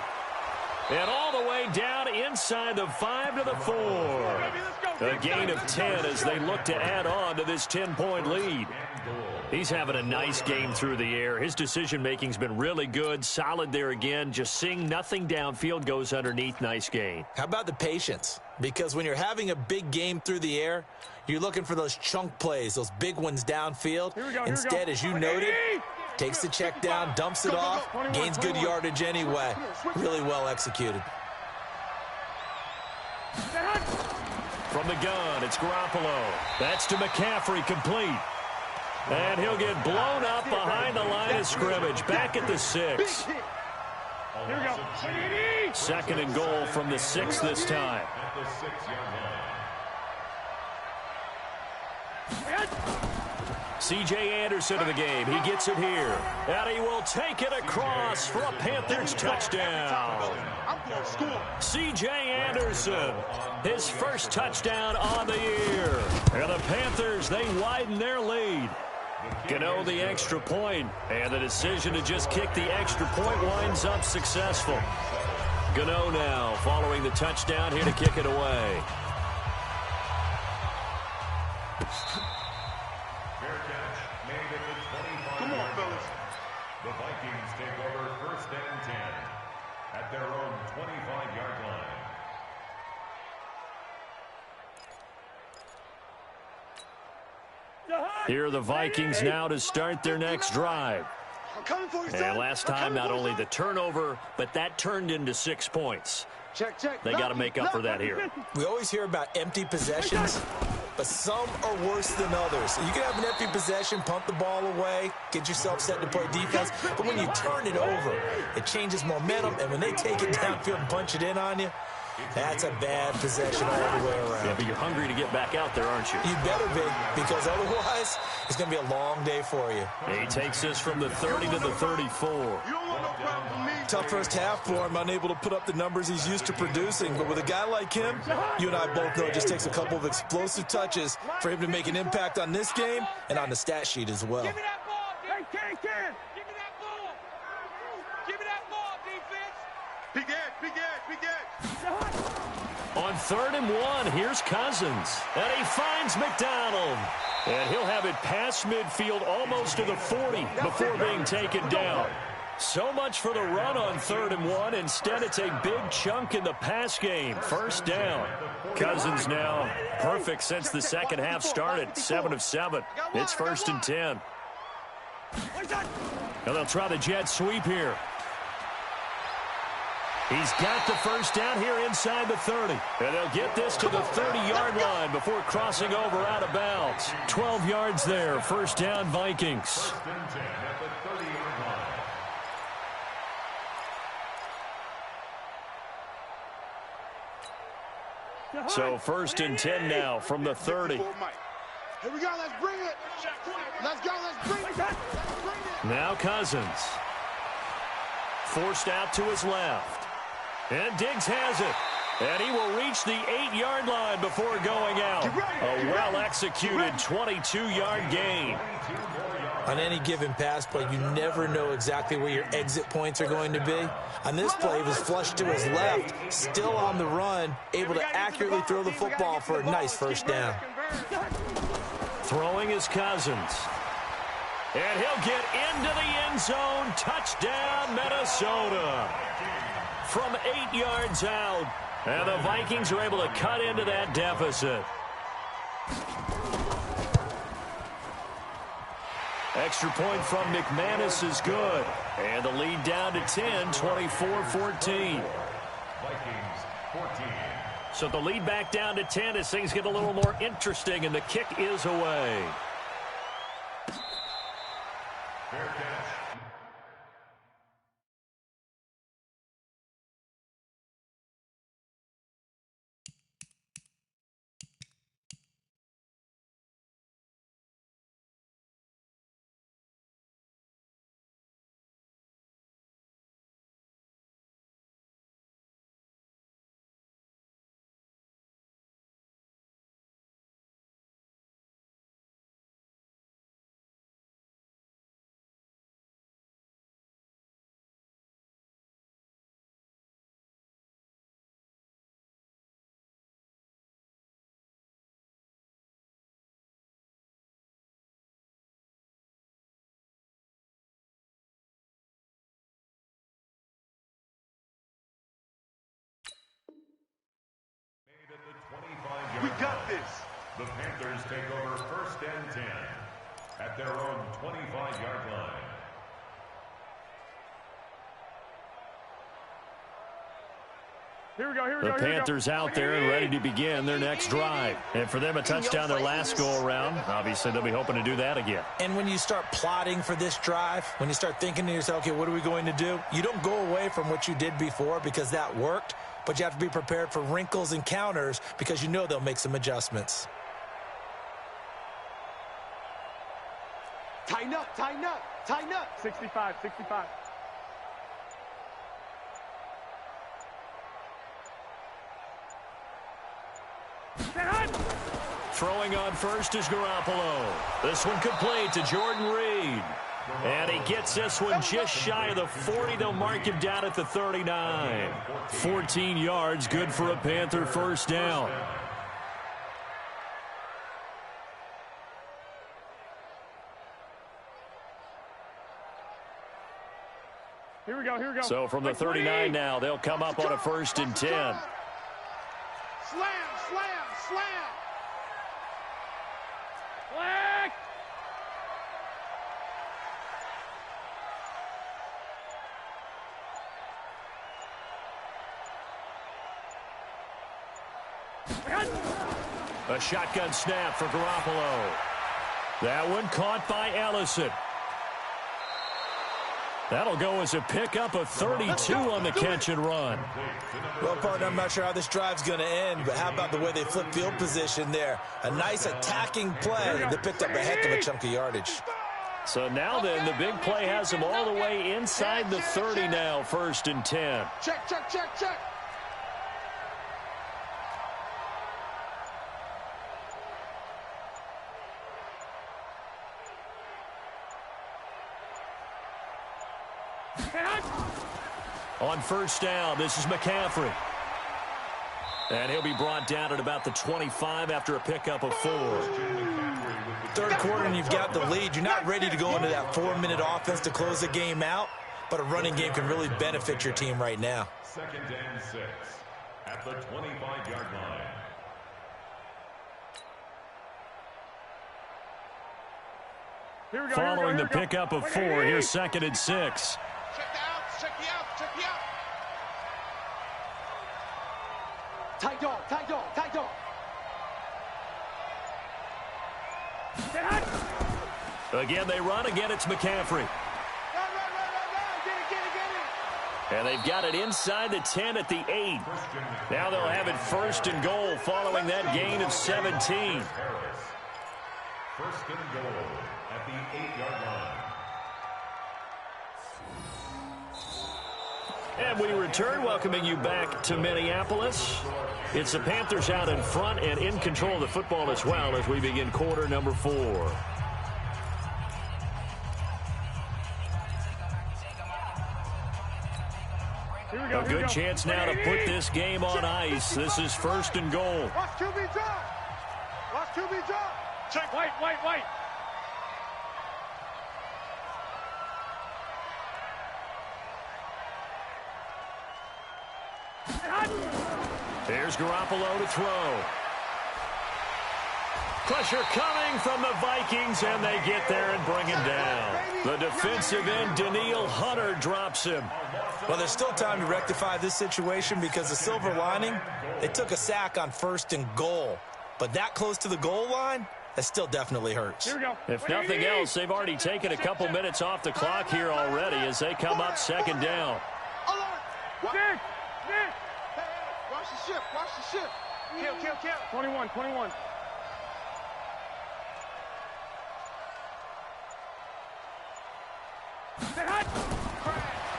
And all the way down inside the 5 to the 4. A gain of 10 as they look to add on to this 10-point lead. He's having a nice game through the air. His decision-making's been really good. Solid there again. Just seeing nothing downfield goes underneath. Nice gain. How about the patience? Because when you're having a big game through the air, you're looking for those chunk plays, those big ones downfield. Instead, as you noted, takes the check down, dumps it off, gains good yardage anyway. Really well executed. From the gun, it's Garoppolo. That's to McCaffrey, complete. And he'll get blown up behind the line of scrimmage, back at the 6. Here we go. Second and goal from the 6 this time. At the 6-yard line. C.J. Anderson in the game. He gets it here. And he will take it across for a Panthers touchdown. C.J. Anderson, his first touchdown on the year. And the Panthers, they widen their lead. Gano the extra point, and the decision to just kick the extra point winds up successful. Gano now following the touchdown here to kick it away. Fair catch made at the 25. Come on, fellas. The Vikings take over 1st and 10 at their own 25-yard line. Here are the Vikings now to start their next drive. And last time, not only the turnover, but that turned into 6 points. They got to make up for that here. We always hear about empty possessions, but some are worse than others. You can have an empty possession, pump the ball away, get yourself set to play defense, but when you turn it over, it changes momentum, and when they take it downfield and punch it in on you, that's a bad possession all the way around. Yeah, but you're hungry to get back out there, aren't you? You better be, because otherwise, it's going to be a long day for you. He takes this from the 30 to the 34. Tough first half for him, unable to put up the numbers he's used to producing. But with a guy like him, you and I both know it just takes a couple of explosive touches for him to make an impact on this game and on the stat sheet as well. Give me that ball, Ken. Give me that ball. Give me that ball, defense. Big edge, big edge, big edge. On 3rd and 1, here's Cousins. And he finds McDonald. And he'll have it past midfield almost to the 40 before being taken down. So much for the run on 3rd and 1. Instead, it's a big chunk in the pass game. 1st down. Cousins now perfect since the second half started. 7 of 7. It's 1st and 10. And they'll try the jet sweep here. He's got the 1st down here inside the 30. And they'll get this to the 30-yard line before crossing over out of bounds. 12 yards there. 1st down, Vikings. 1st and 10 at the 30-yard line. So 1st and 10 now from the 30. Here we go, let's bring it. Let's go, let's bring it. Now Cousins. Forced out to his left. And Diggs has it. And he will reach the 8-yard line before going out. A well-executed 22-yard gain. On any given pass play, you never know exactly where your exit points are going to be. On this play, he was flushed to his left, still on the run, able to accurately throw the football for a nice 1st down. Throwing is Cousins. And he'll get into the end zone. Touchdown, Minnesota. From 8 yards out. And the Vikings are able to cut into that deficit. Extra point from McManus is good. And the lead down to 10, 24-14. Vikings 14. So the lead back down to 10 as things get a little more interesting, and the kick is away. Fair catch. We got this. The Panthers take over 1st and 10 at their own 25-yard line. The Panthers out there and ready to begin their next drive. And for them, a touchdown their last go-around. Obviously, they'll be hoping to do that again. And when you start plotting for this drive, when you start thinking to yourself, okay, what are we going to do? You don't go away from what you did before because that worked, but you have to be prepared for wrinkles and counters because you know they'll make some adjustments. Tighten up, tighten up, tighten up. 65, 65. Throwing on first is Garoppolo. This one complete to Jordan Reed. And he gets this one just shy of the 40. They'll mark him down at the 39. 14 yards, good for a Panther first down. Here we go, here we go. So from the 39 now, they'll come up on a 1st and 10. Slam, slam, slam. Flag. A shotgun snap for Garoppolo. That one caught by Ellison. That'll go as a pickup of 32 on the catch and run. Well, partner, I'm not sure how this drive's going to end, but how about the way they flip field position there? A nice attacking play. They picked up a heck of a chunk of yardage. So now then, the big play has them all the way inside the 30 now, 1st and 10. Check, check, check, check. On 1st down, this is McCaffrey. And he'll be brought down at about the 25 after a pickup of 4. 3rd quarter and you've got the lead. You're not ready to go into that 4-minute offense to close the game out, but a running game can really benefit your team right now. 2nd and 6 at the 25-yard line. Here we go, Following here we go, the pickup of 4, here's 2nd and 6. Check the outs, check the outs, check the outs. Tight dog, tight dog, tight dog. Again, they run. Again, it's McCaffrey. Run, get it, get it, get it. And they've got it inside the 10 at the 8. Now they'll have it 1st and goal following that gain of 17. 1st and goal at the 8-yard line. And we return, welcoming you back to Minneapolis. It's the Panthers out in front and in control of the football as well as we begin quarter number 4. A good chance now to put this game on ice. This is 1st and goal. Watch QB drop. Watch QB drop. Check, wait. Here's Garoppolo to throw. Pressure coming from the Vikings, and they get there and bring him down. The defensive end, Danielle Hunter, drops him. Well, there's still time to rectify this situation because the silver lining, they took a sack on 1st and goal. But that close to the goal line, that still definitely hurts. Here we go. If nothing else, they've already taken a couple minutes off the clock here already as they come up 2nd down. Nick. Hey, watch the ship, watch the ship. Kill. 21.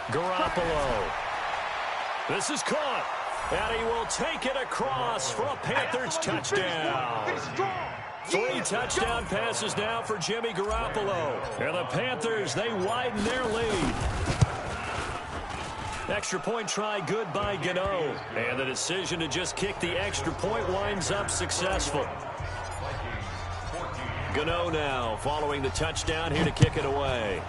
Garoppolo. This is caught. And he will take it across for a Panthers touchdown. 3 touchdown passes now for Jimmy Garoppolo. And the Panthers, they widen their lead. Extra point try good by Gano. And the decision to just kick the extra point winds up successful. Gano now following the touchdown here to kick it away.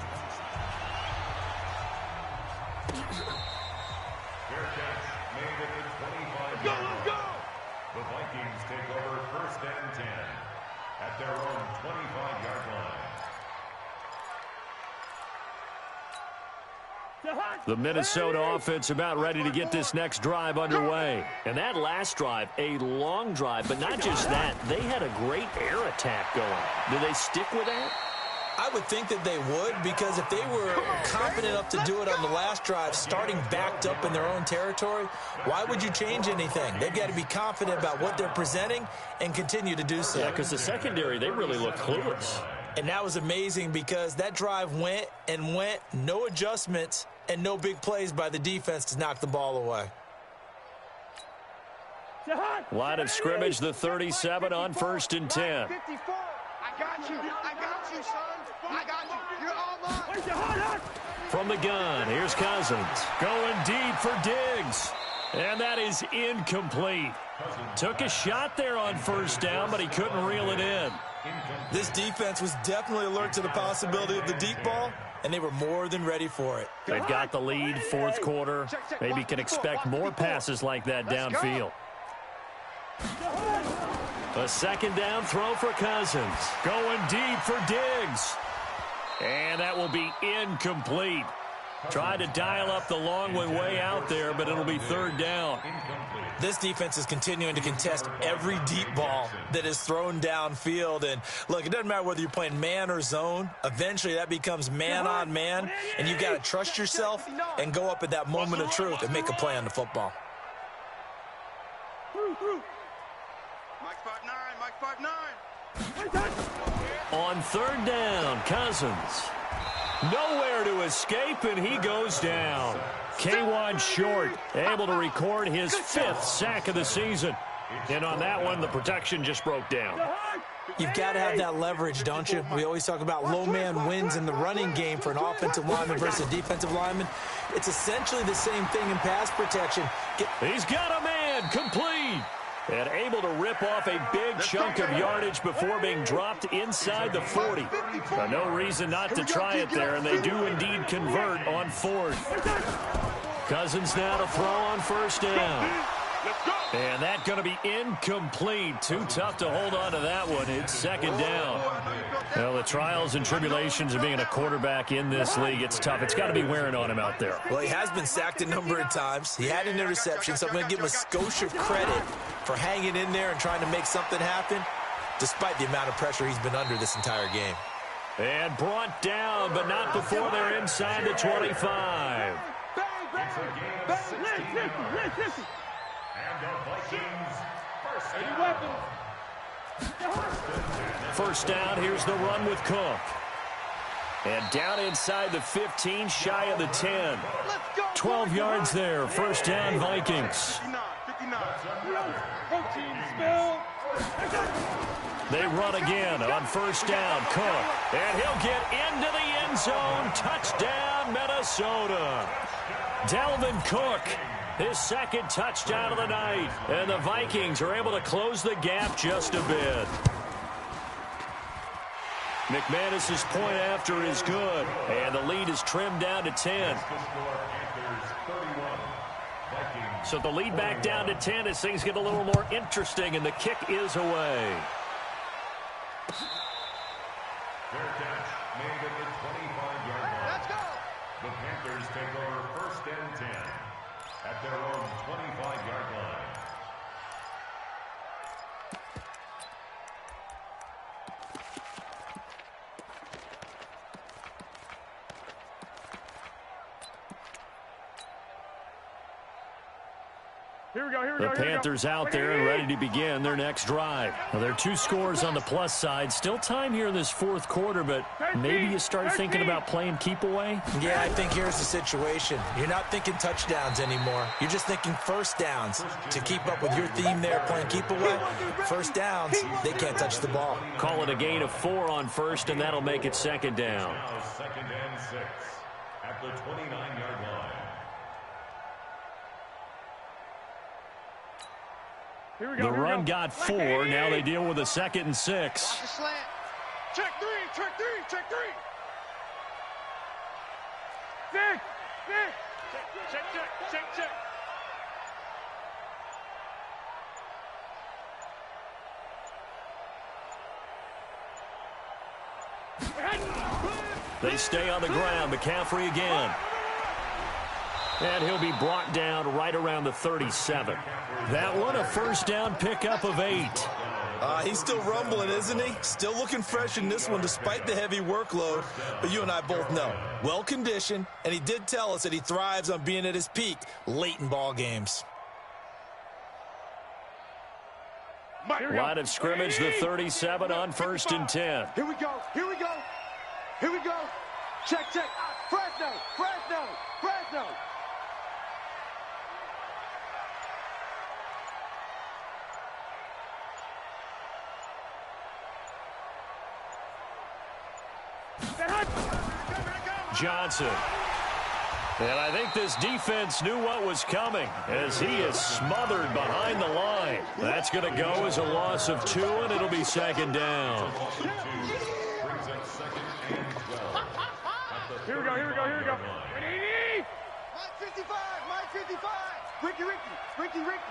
Let's go. The Vikings take over 1st and 10 at their own 25-yard line. The Minnesota offense about ready to get this next drive underway. And that last drive, a long drive, but not just that. They had a great air attack going. Do they stick with that? I would think that they would, because if they were confident enough to do it on the last drive, starting backed up in their own territory, why would you change anything? They've got to be confident about what they're presenting and continue to do so. Yeah, because the secondary, they really look clueless. And that was amazing because that drive went and went, no adjustments, and no big plays by the defense to knock the ball away. Line of scrimmage, the 37 on 1st and 10. I got you, son. I got you. You're all mine. From the gun, here's Cousins. Going deep for Diggs. And that is incomplete. Took a shot there on 1st down, but he couldn't reel it in. This defense was definitely alert to the possibility of the deep ball, and they were more than ready for it. They've got the lead, 4th quarter. Maybe can expect more passes like that downfield. A 2nd down throw for Cousins. Going deep for Diggs. And that will be incomplete. Tried to dial up the long one way out there, but it'll be 3rd down. This defense is continuing to contest every deep ball that is thrown downfield. And, look, it doesn't matter whether you're playing man or zone. Eventually, that becomes man on man, and you've got to trust yourself and go up at that moment of truth and make a play on the football. Mike 5'9". On 3rd down, Cousins. Nowhere to escape, and he goes down. K1 short, able to record his 5th sack of the season. And on that one, the protection just broke down. You've got to have that leverage, don't you? We always talk about low man wins in the running game for an offensive lineman versus a defensive lineman. It's essentially the same thing in pass protection. He's got a man, complete. And able to rip off a big chunk of yardage before being dropped inside the 40. No reason not to try it there, and they do indeed convert on 4th. Cousins now to throw on 1st down. And that's going to be incomplete. Too tough to hold on to that one. It's 2nd down. Well, the trials and tribulations of being a quarterback in this league, it's tough. It's got to be wearing on him out there. Well, he has been sacked a number of times. He had an interception, so I'm going to give him a skosh of credit for hanging in there and trying to make something happen, despite the amount of pressure he's been under this entire game. And brought down, but not before they're inside the 25. And the Vikings First down, here's the run with Cook. And down inside the 15, shy of the 10. 12 yards there, 1st down Vikings. They run again on 1st down, Cook. And he'll get into the end zone. Touchdown, Minnesota. Dalvin Cook, his 2nd touchdown of the night. And the Vikings are able to close the gap just a bit. McManus's point after is good. And the lead is trimmed down to 10. So the lead back down to 10 as things get a little more interesting, and the kick is away. Fair catch made at the 25-yard line. Let's go. The Panthers take over 1st and 10 at their own 25-yard line. The Panthers out there and ready to begin their next drive. Now, there are 2 scores on the plus side. Still time here in this 4th quarter, but maybe you start thinking about playing keep away? Yeah, I think here's the situation. You're not thinking touchdowns anymore. You're just thinking 1st downs. To keep up with your theme there, playing keep away, 1st downs, they can't touch the ball. Call it a gain of 4 on 1st, and that'll make it 2nd down. Now 2nd and 6 at the 29-yard line. The run got 4. Now they deal with a 2nd and 6. Watch the slant. Check 3, check 3, check 3. Check, check. They stay on the ground. McCaffrey again. And he'll be brought down right around the 37. That one, a first down pickup of 8. He's still rumbling, isn't he? Still looking fresh in this one despite the heavy workload. But you and I both know, well-conditioned, and he did tell us that he thrives on being at his peak late in ball games. Line of scrimmage, the 37 on 1st and 10. Here we go. Here we go. Here we go. Check, check. Fresno, Fresno, Fresno. Johnson. And I think this defense knew what was coming as he is smothered behind the line. That's going to go as a loss of 2, and it'll be 2nd down. Here we go, here we go, here we go. Mike 55, Mike 55. Ricky. Watch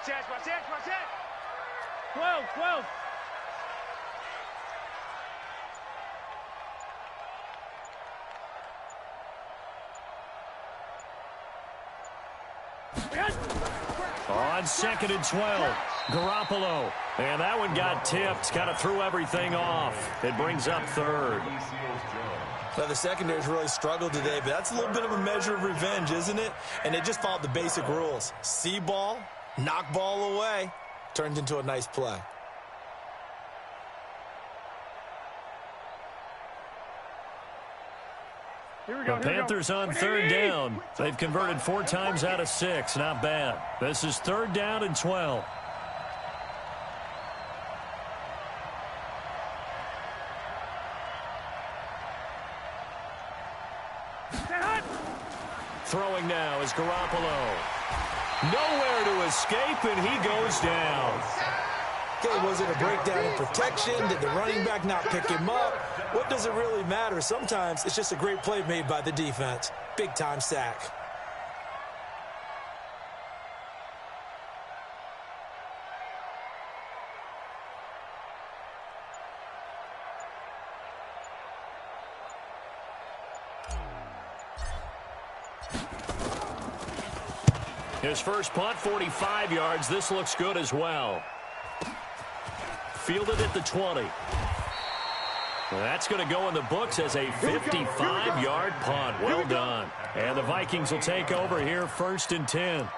that. 12. On 2nd and 12, Garoppolo. And that one got tipped, kind of threw everything off. It brings up 3rd. Well, the secondary's really struggled today, but that's a little bit of a measure of revenge, isn't it? And they just followed the basic rules. See ball, knock ball away, turns into a nice play. The Panthers on 3rd down. They've converted 4 times out of 6. Not bad. This is 3rd down and 12. Throwing now is Garoppolo. Nowhere to escape, and he goes down. Okay, was it a breakdown in protection? Did the running back not pick him up? What does it really matter? Sometimes it's just a great play made by the defense. Big-time sack. His first punt, 45 yards. This looks good as well. Fielded at the 20. That's going to go in the books as a 55-yard punt. Well done. And the Vikings will take over here, 1st and 10.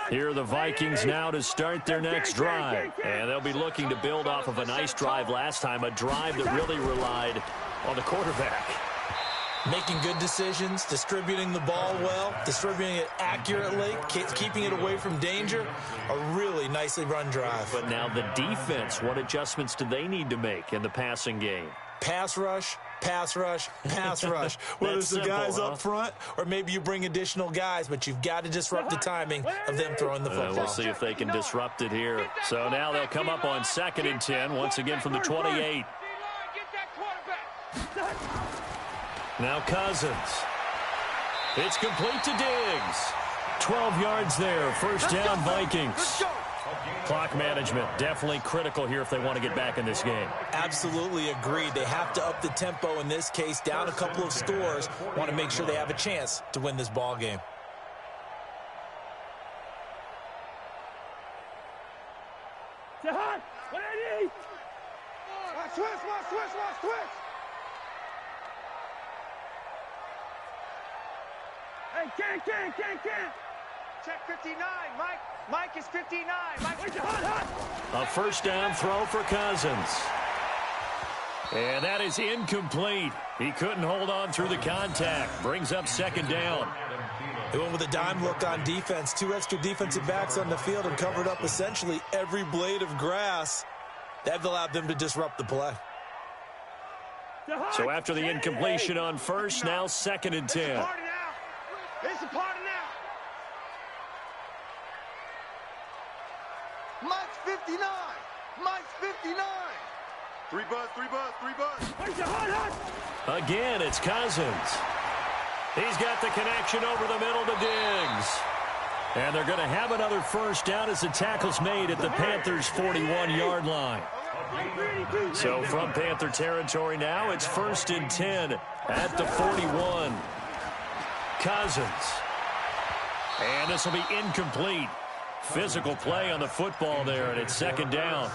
Here are the Vikings now to start their next drive. And they'll be looking to build off of a nice drive last time, a drive that really relied on the quarterback. Making good decisions, distributing the ball well, distributing it accurately, keeping it away from danger. A really nicely run drive. But now the defense, what adjustments do they need to make in the passing game? Pass rush, pass rush, pass rush. Whether it's the guys up front or maybe you bring additional guys, but you've got to disrupt the timing of them throwing the football. We'll see if they can disrupt it here. So now they'll come up on 2nd and 10, once again from the 28. Now Cousins. It's complete to Diggs. 12 yards there. First down, Vikings. Clock management definitely critical here if they want to get back in this game. Absolutely agreed. They have to up the tempo in this case, down a couple of scores. Want to make sure they have a chance to win this ball game. Switch. Hey, can't. Check 59, Mike. Mike is 59. Mike. A first down throw for Cousins. And that is incomplete. He couldn't hold on through the contact. Brings up 2nd down. They went with a dime look on defense. 2 extra defensive backs on the field and covered up essentially every blade of grass. That allowed them to disrupt the play. So after the incompletion on first, now 2nd and 10. It's a party now. Mike's 59. Mike's 59. 3 buzz. Again, it's Cousins. He's got the connection over the middle to Diggs. And they're going to have another first down as the tackle's made at the Panthers' 41-yard line. So from Panther territory now, it's 1st and 10 at the 41. Cousins. And this will be incomplete. Physical play on the football there, and it's 2nd down.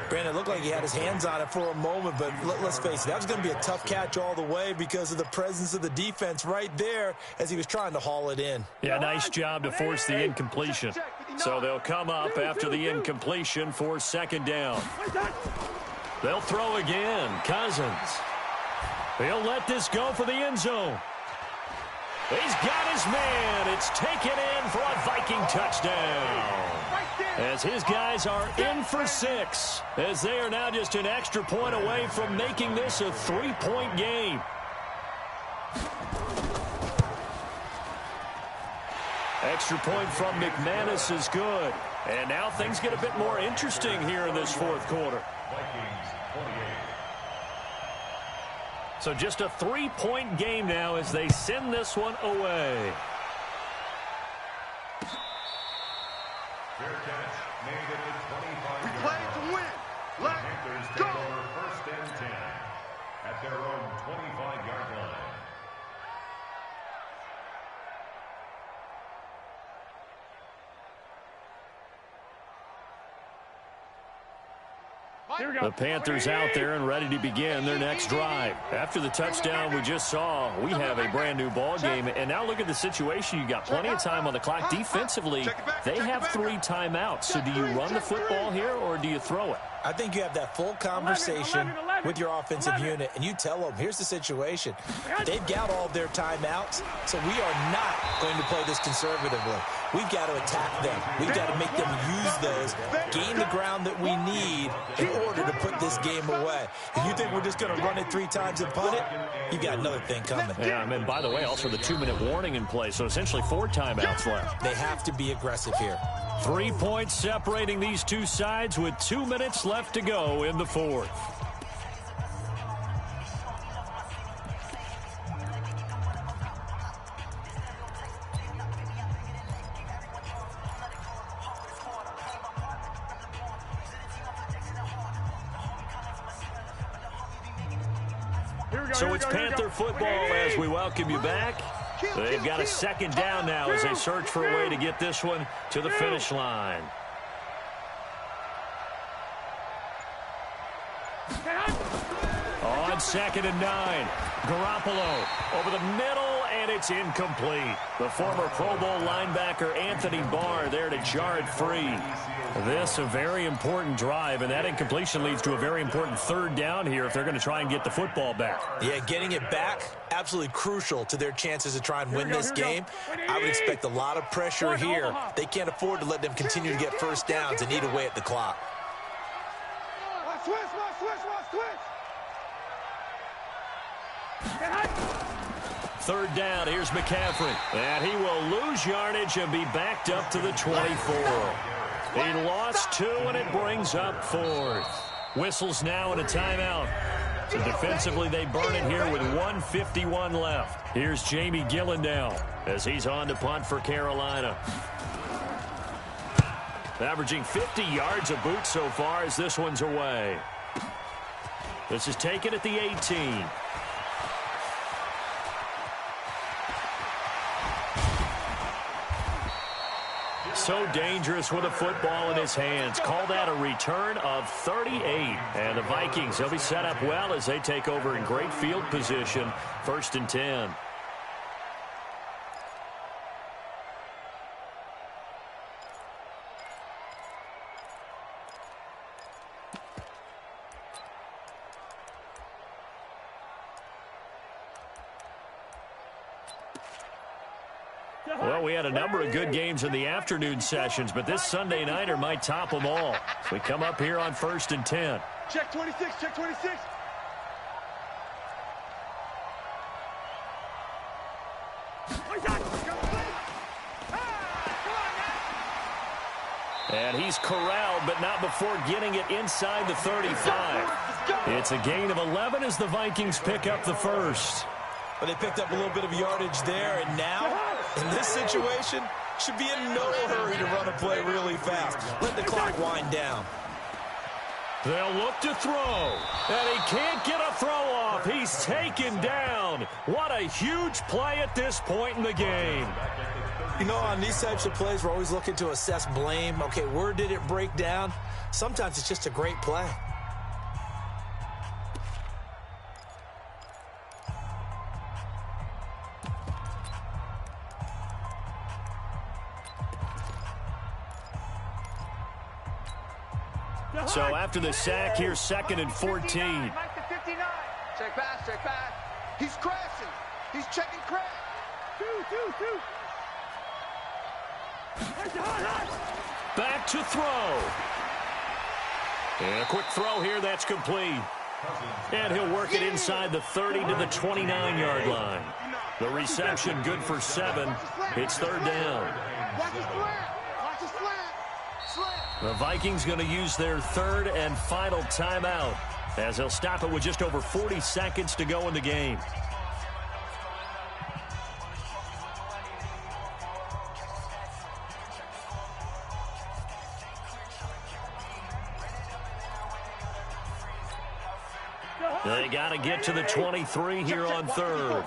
Brandon, it looked like he had his hands on it for a moment, but let's face it, that was going to be a tough catch all the way because of the presence of the defense right there as he was trying to haul it in. Yeah, nice job to force the incompletion. So they'll come up after the incompletion for 2nd down. They'll throw again. Cousins. He'll let this go for the end zone. He's got his man. It's taken in for a Viking touchdown. As his guys are in for 6, as they are now just an extra point away from making this a 3-point game. Extra point from McManus is good. And now things get a bit more interesting here in this 4th quarter. So just a 3-point game now as they send this one away. Fair catch made at the 25. We play to win. Let's Panthers go. take over 1st and 10 at their own 25-yard line. The Panthers out there and ready to begin their next drive. After the touchdown we just saw, we have a brand new ball game. And now look at the situation. You got plenty of time on the clock. Defensively, they have 3 timeouts. So do you run the football here or do you throw it? I think you have that full conversation with your offensive unit, and you tell them, here's the situation. They've got all their timeouts, so we are not going to play this conservatively. We've got to attack them. We've got to make them use those, gain the ground that we need in order to put this game away. If you think we're just going to run it 3 times and punt it, you've got another thing coming. Yeah, and by the way, also the 2-minute warning in play, so essentially 4 timeouts left. They have to be aggressive here. 3 points separating these two sides with 2 minutes left to go in the 4th. So it's Panther football as we welcome you back. They've got a 2nd down now as they search for a way to get this one to the finish line. On 2nd and 9, Garoppolo over the middle, and it's incomplete. The former Pro Bowl linebacker Anthony Barr there to jar it free. This a very important drive, and that incompletion leads to a very important 3rd down here if they're going to try and get the football back. Yeah, getting it back, absolutely crucial to their chances to try and win this game. I would expect a lot of pressure here. They can't afford to let them continue to get first downs and eat away at the clock. Switch. 3rd down, here's McCaffrey. And he will lose yardage and be backed up to the 24. He lost 2, and it brings up 4th. Whistles now and a timeout. So defensively, they burn it here with 1:51 left. Here's Jamie Gillen now as he's on to punt for Carolina. Averaging 50 yards a boot so far as this one's away. This is taken at the 18. So dangerous with a football in his hands. Call that a return of 38. And the Vikings, they'll be set up well as they take over in great field position. 1st and 10. Well, we had a number of good games in the afternoon sessions, but this Sunday nighter might top them all. So we come up here on 1st and 10. Check 26, check 26. And he's corralled, but not before getting it inside the 35. It's a gain of 11 as the Vikings pick up the first. But they picked up a little bit of yardage there, and now, in this situation, should be in no hurry to run a play really fast. Let the clock wind down. They'll look to throw, and he can't get a throw off. He's taken down. What a huge play at this point in the game. You know, on these types of plays, we're always looking to assess blame. Okay, where did it break down? Sometimes it's just a great play. So after the sack, here's 2nd and 14. Check pass, check pass. He's crashing. He's checking crash. Two. Back to throw. And a quick throw here, that's complete. And he'll work it inside the 30 to the 29-yard line. The reception good for 7. It's 3rd down. Watch the slant. Watch the slant. The Vikings going to use their 3rd and final timeout, as they'll stop it with just over 40 seconds to go in the game. They got to get to the 23 here on 3rd.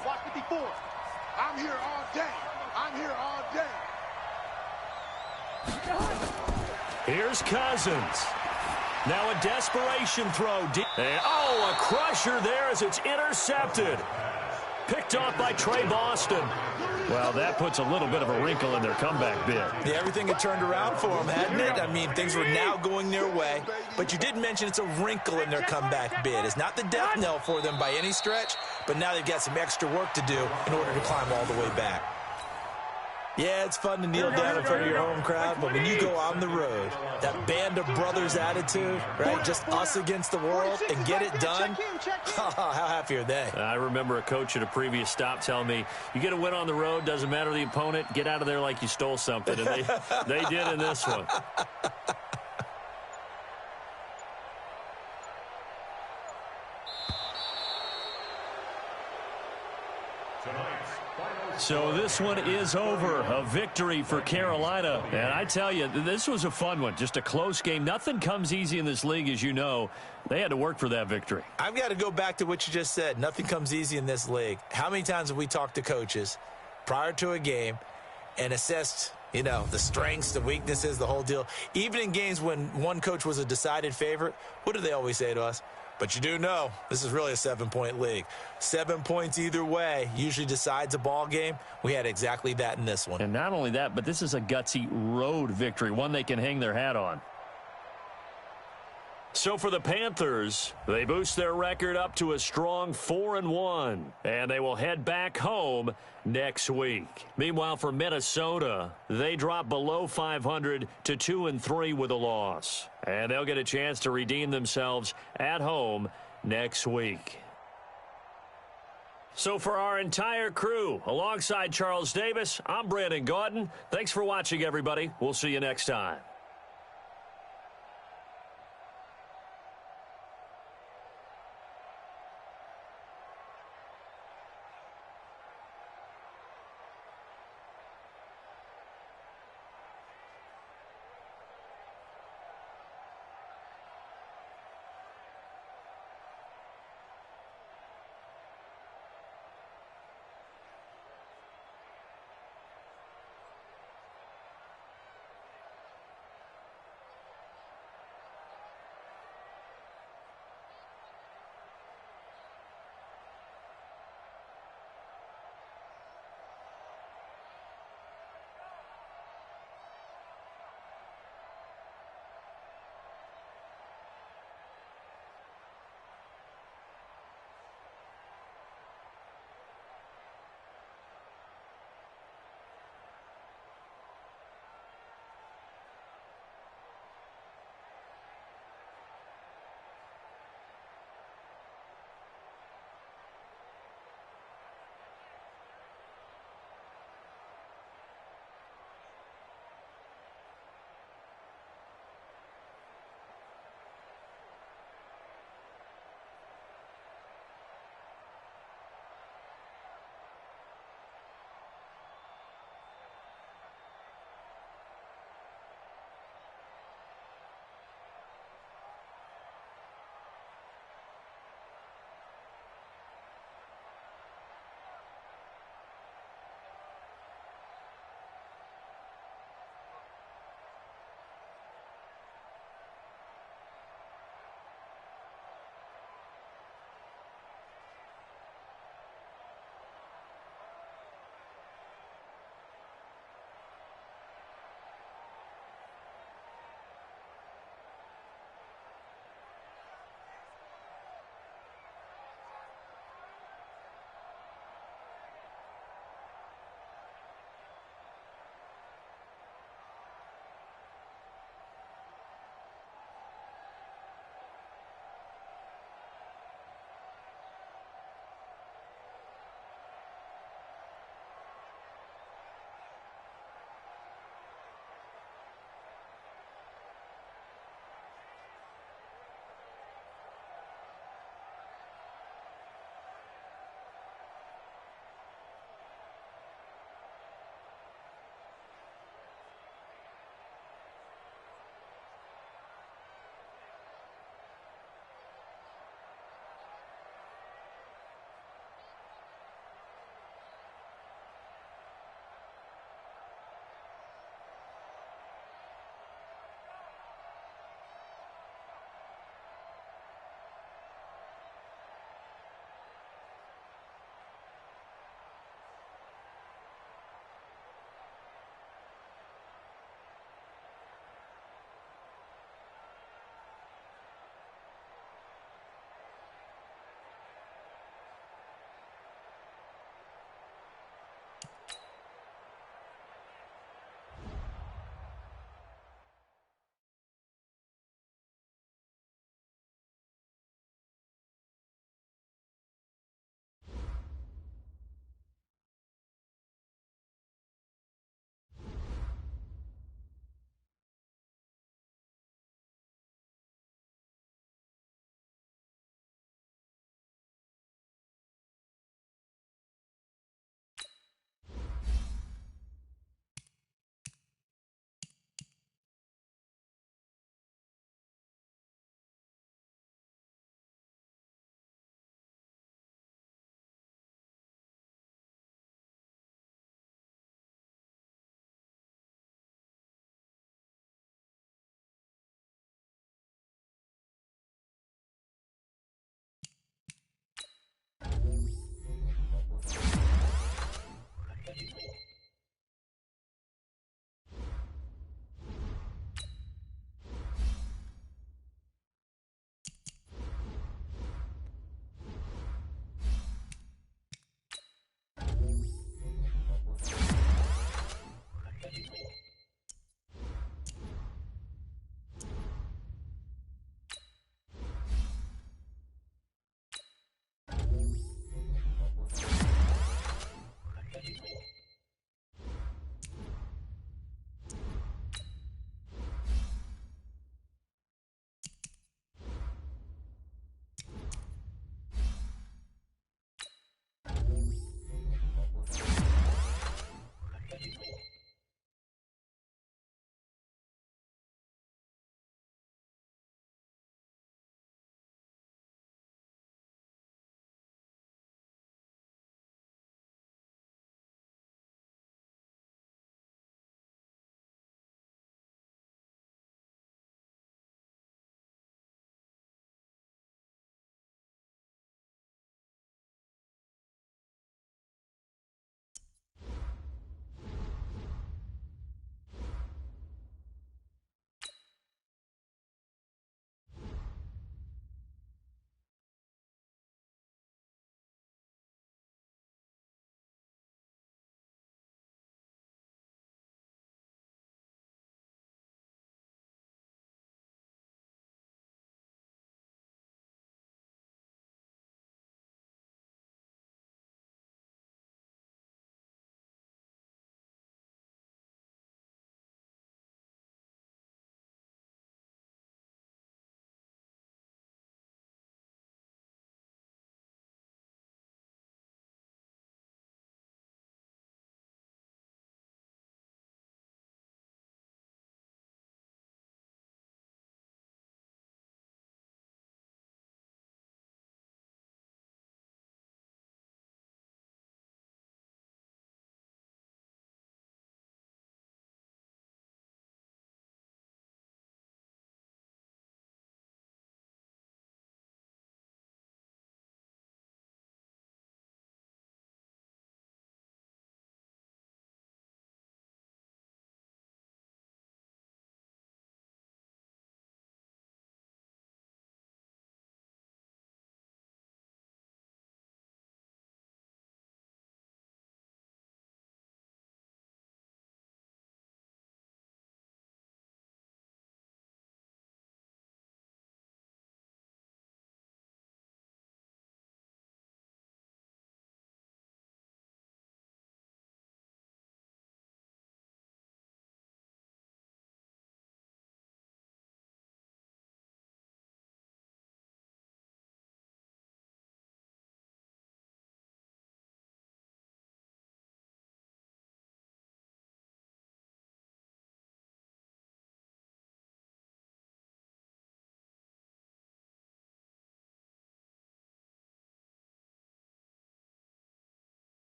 I'm here all day. I'm here all day. Here's Cousins. Now a desperation throw. Oh, a crusher there as it's intercepted. Picked off by Trey Boston. Well, that puts a little bit of a wrinkle in their comeback bid. Yeah, everything had turned around for them, hadn't it? I mean, things were now going their way. But you did mention it's a wrinkle in their comeback bid. It's not the death knell for them by any stretch, but now they've got some extra work to do in order to climb all the way back. Yeah, it's fun to kneel down in front of your home crowd, but when you go on the road, that band of brothers attitude, right, just us against the world and get it done, how happy are they? I remember a coach at a previous stop telling me, you get a win on the road, doesn't matter the opponent, get out of there like you stole something, and they did in this one. So this one is over. A victory for Carolina. And I tell you, this was a fun one. Just a close game. Nothing comes easy in this league, as you know. They had to work for that victory. I've got to go back to what you just said. Nothing comes easy in this league. How many times have we talked to coaches prior to a game and assessed, you know, the strengths, the weaknesses, the whole deal? Even in games when one coach was a decided favorite, what do they always say to us? But you do know this is really a 7-point league. 7 points either way usually decides a ball game. We had exactly that in this one. And not only that, but this is a gutsy road victory, one they can hang their hat on. So for the Panthers, they boost their record up to a strong 4-1, and they will head back home next week. Meanwhile, for Minnesota, they drop below 500 to 2-3 with a loss, and they'll get a chance to redeem themselves at home next week. So for our entire crew, alongside Charles Davis, I'm Brandon Gaudin. Thanks for watching, everybody. We'll see you next time.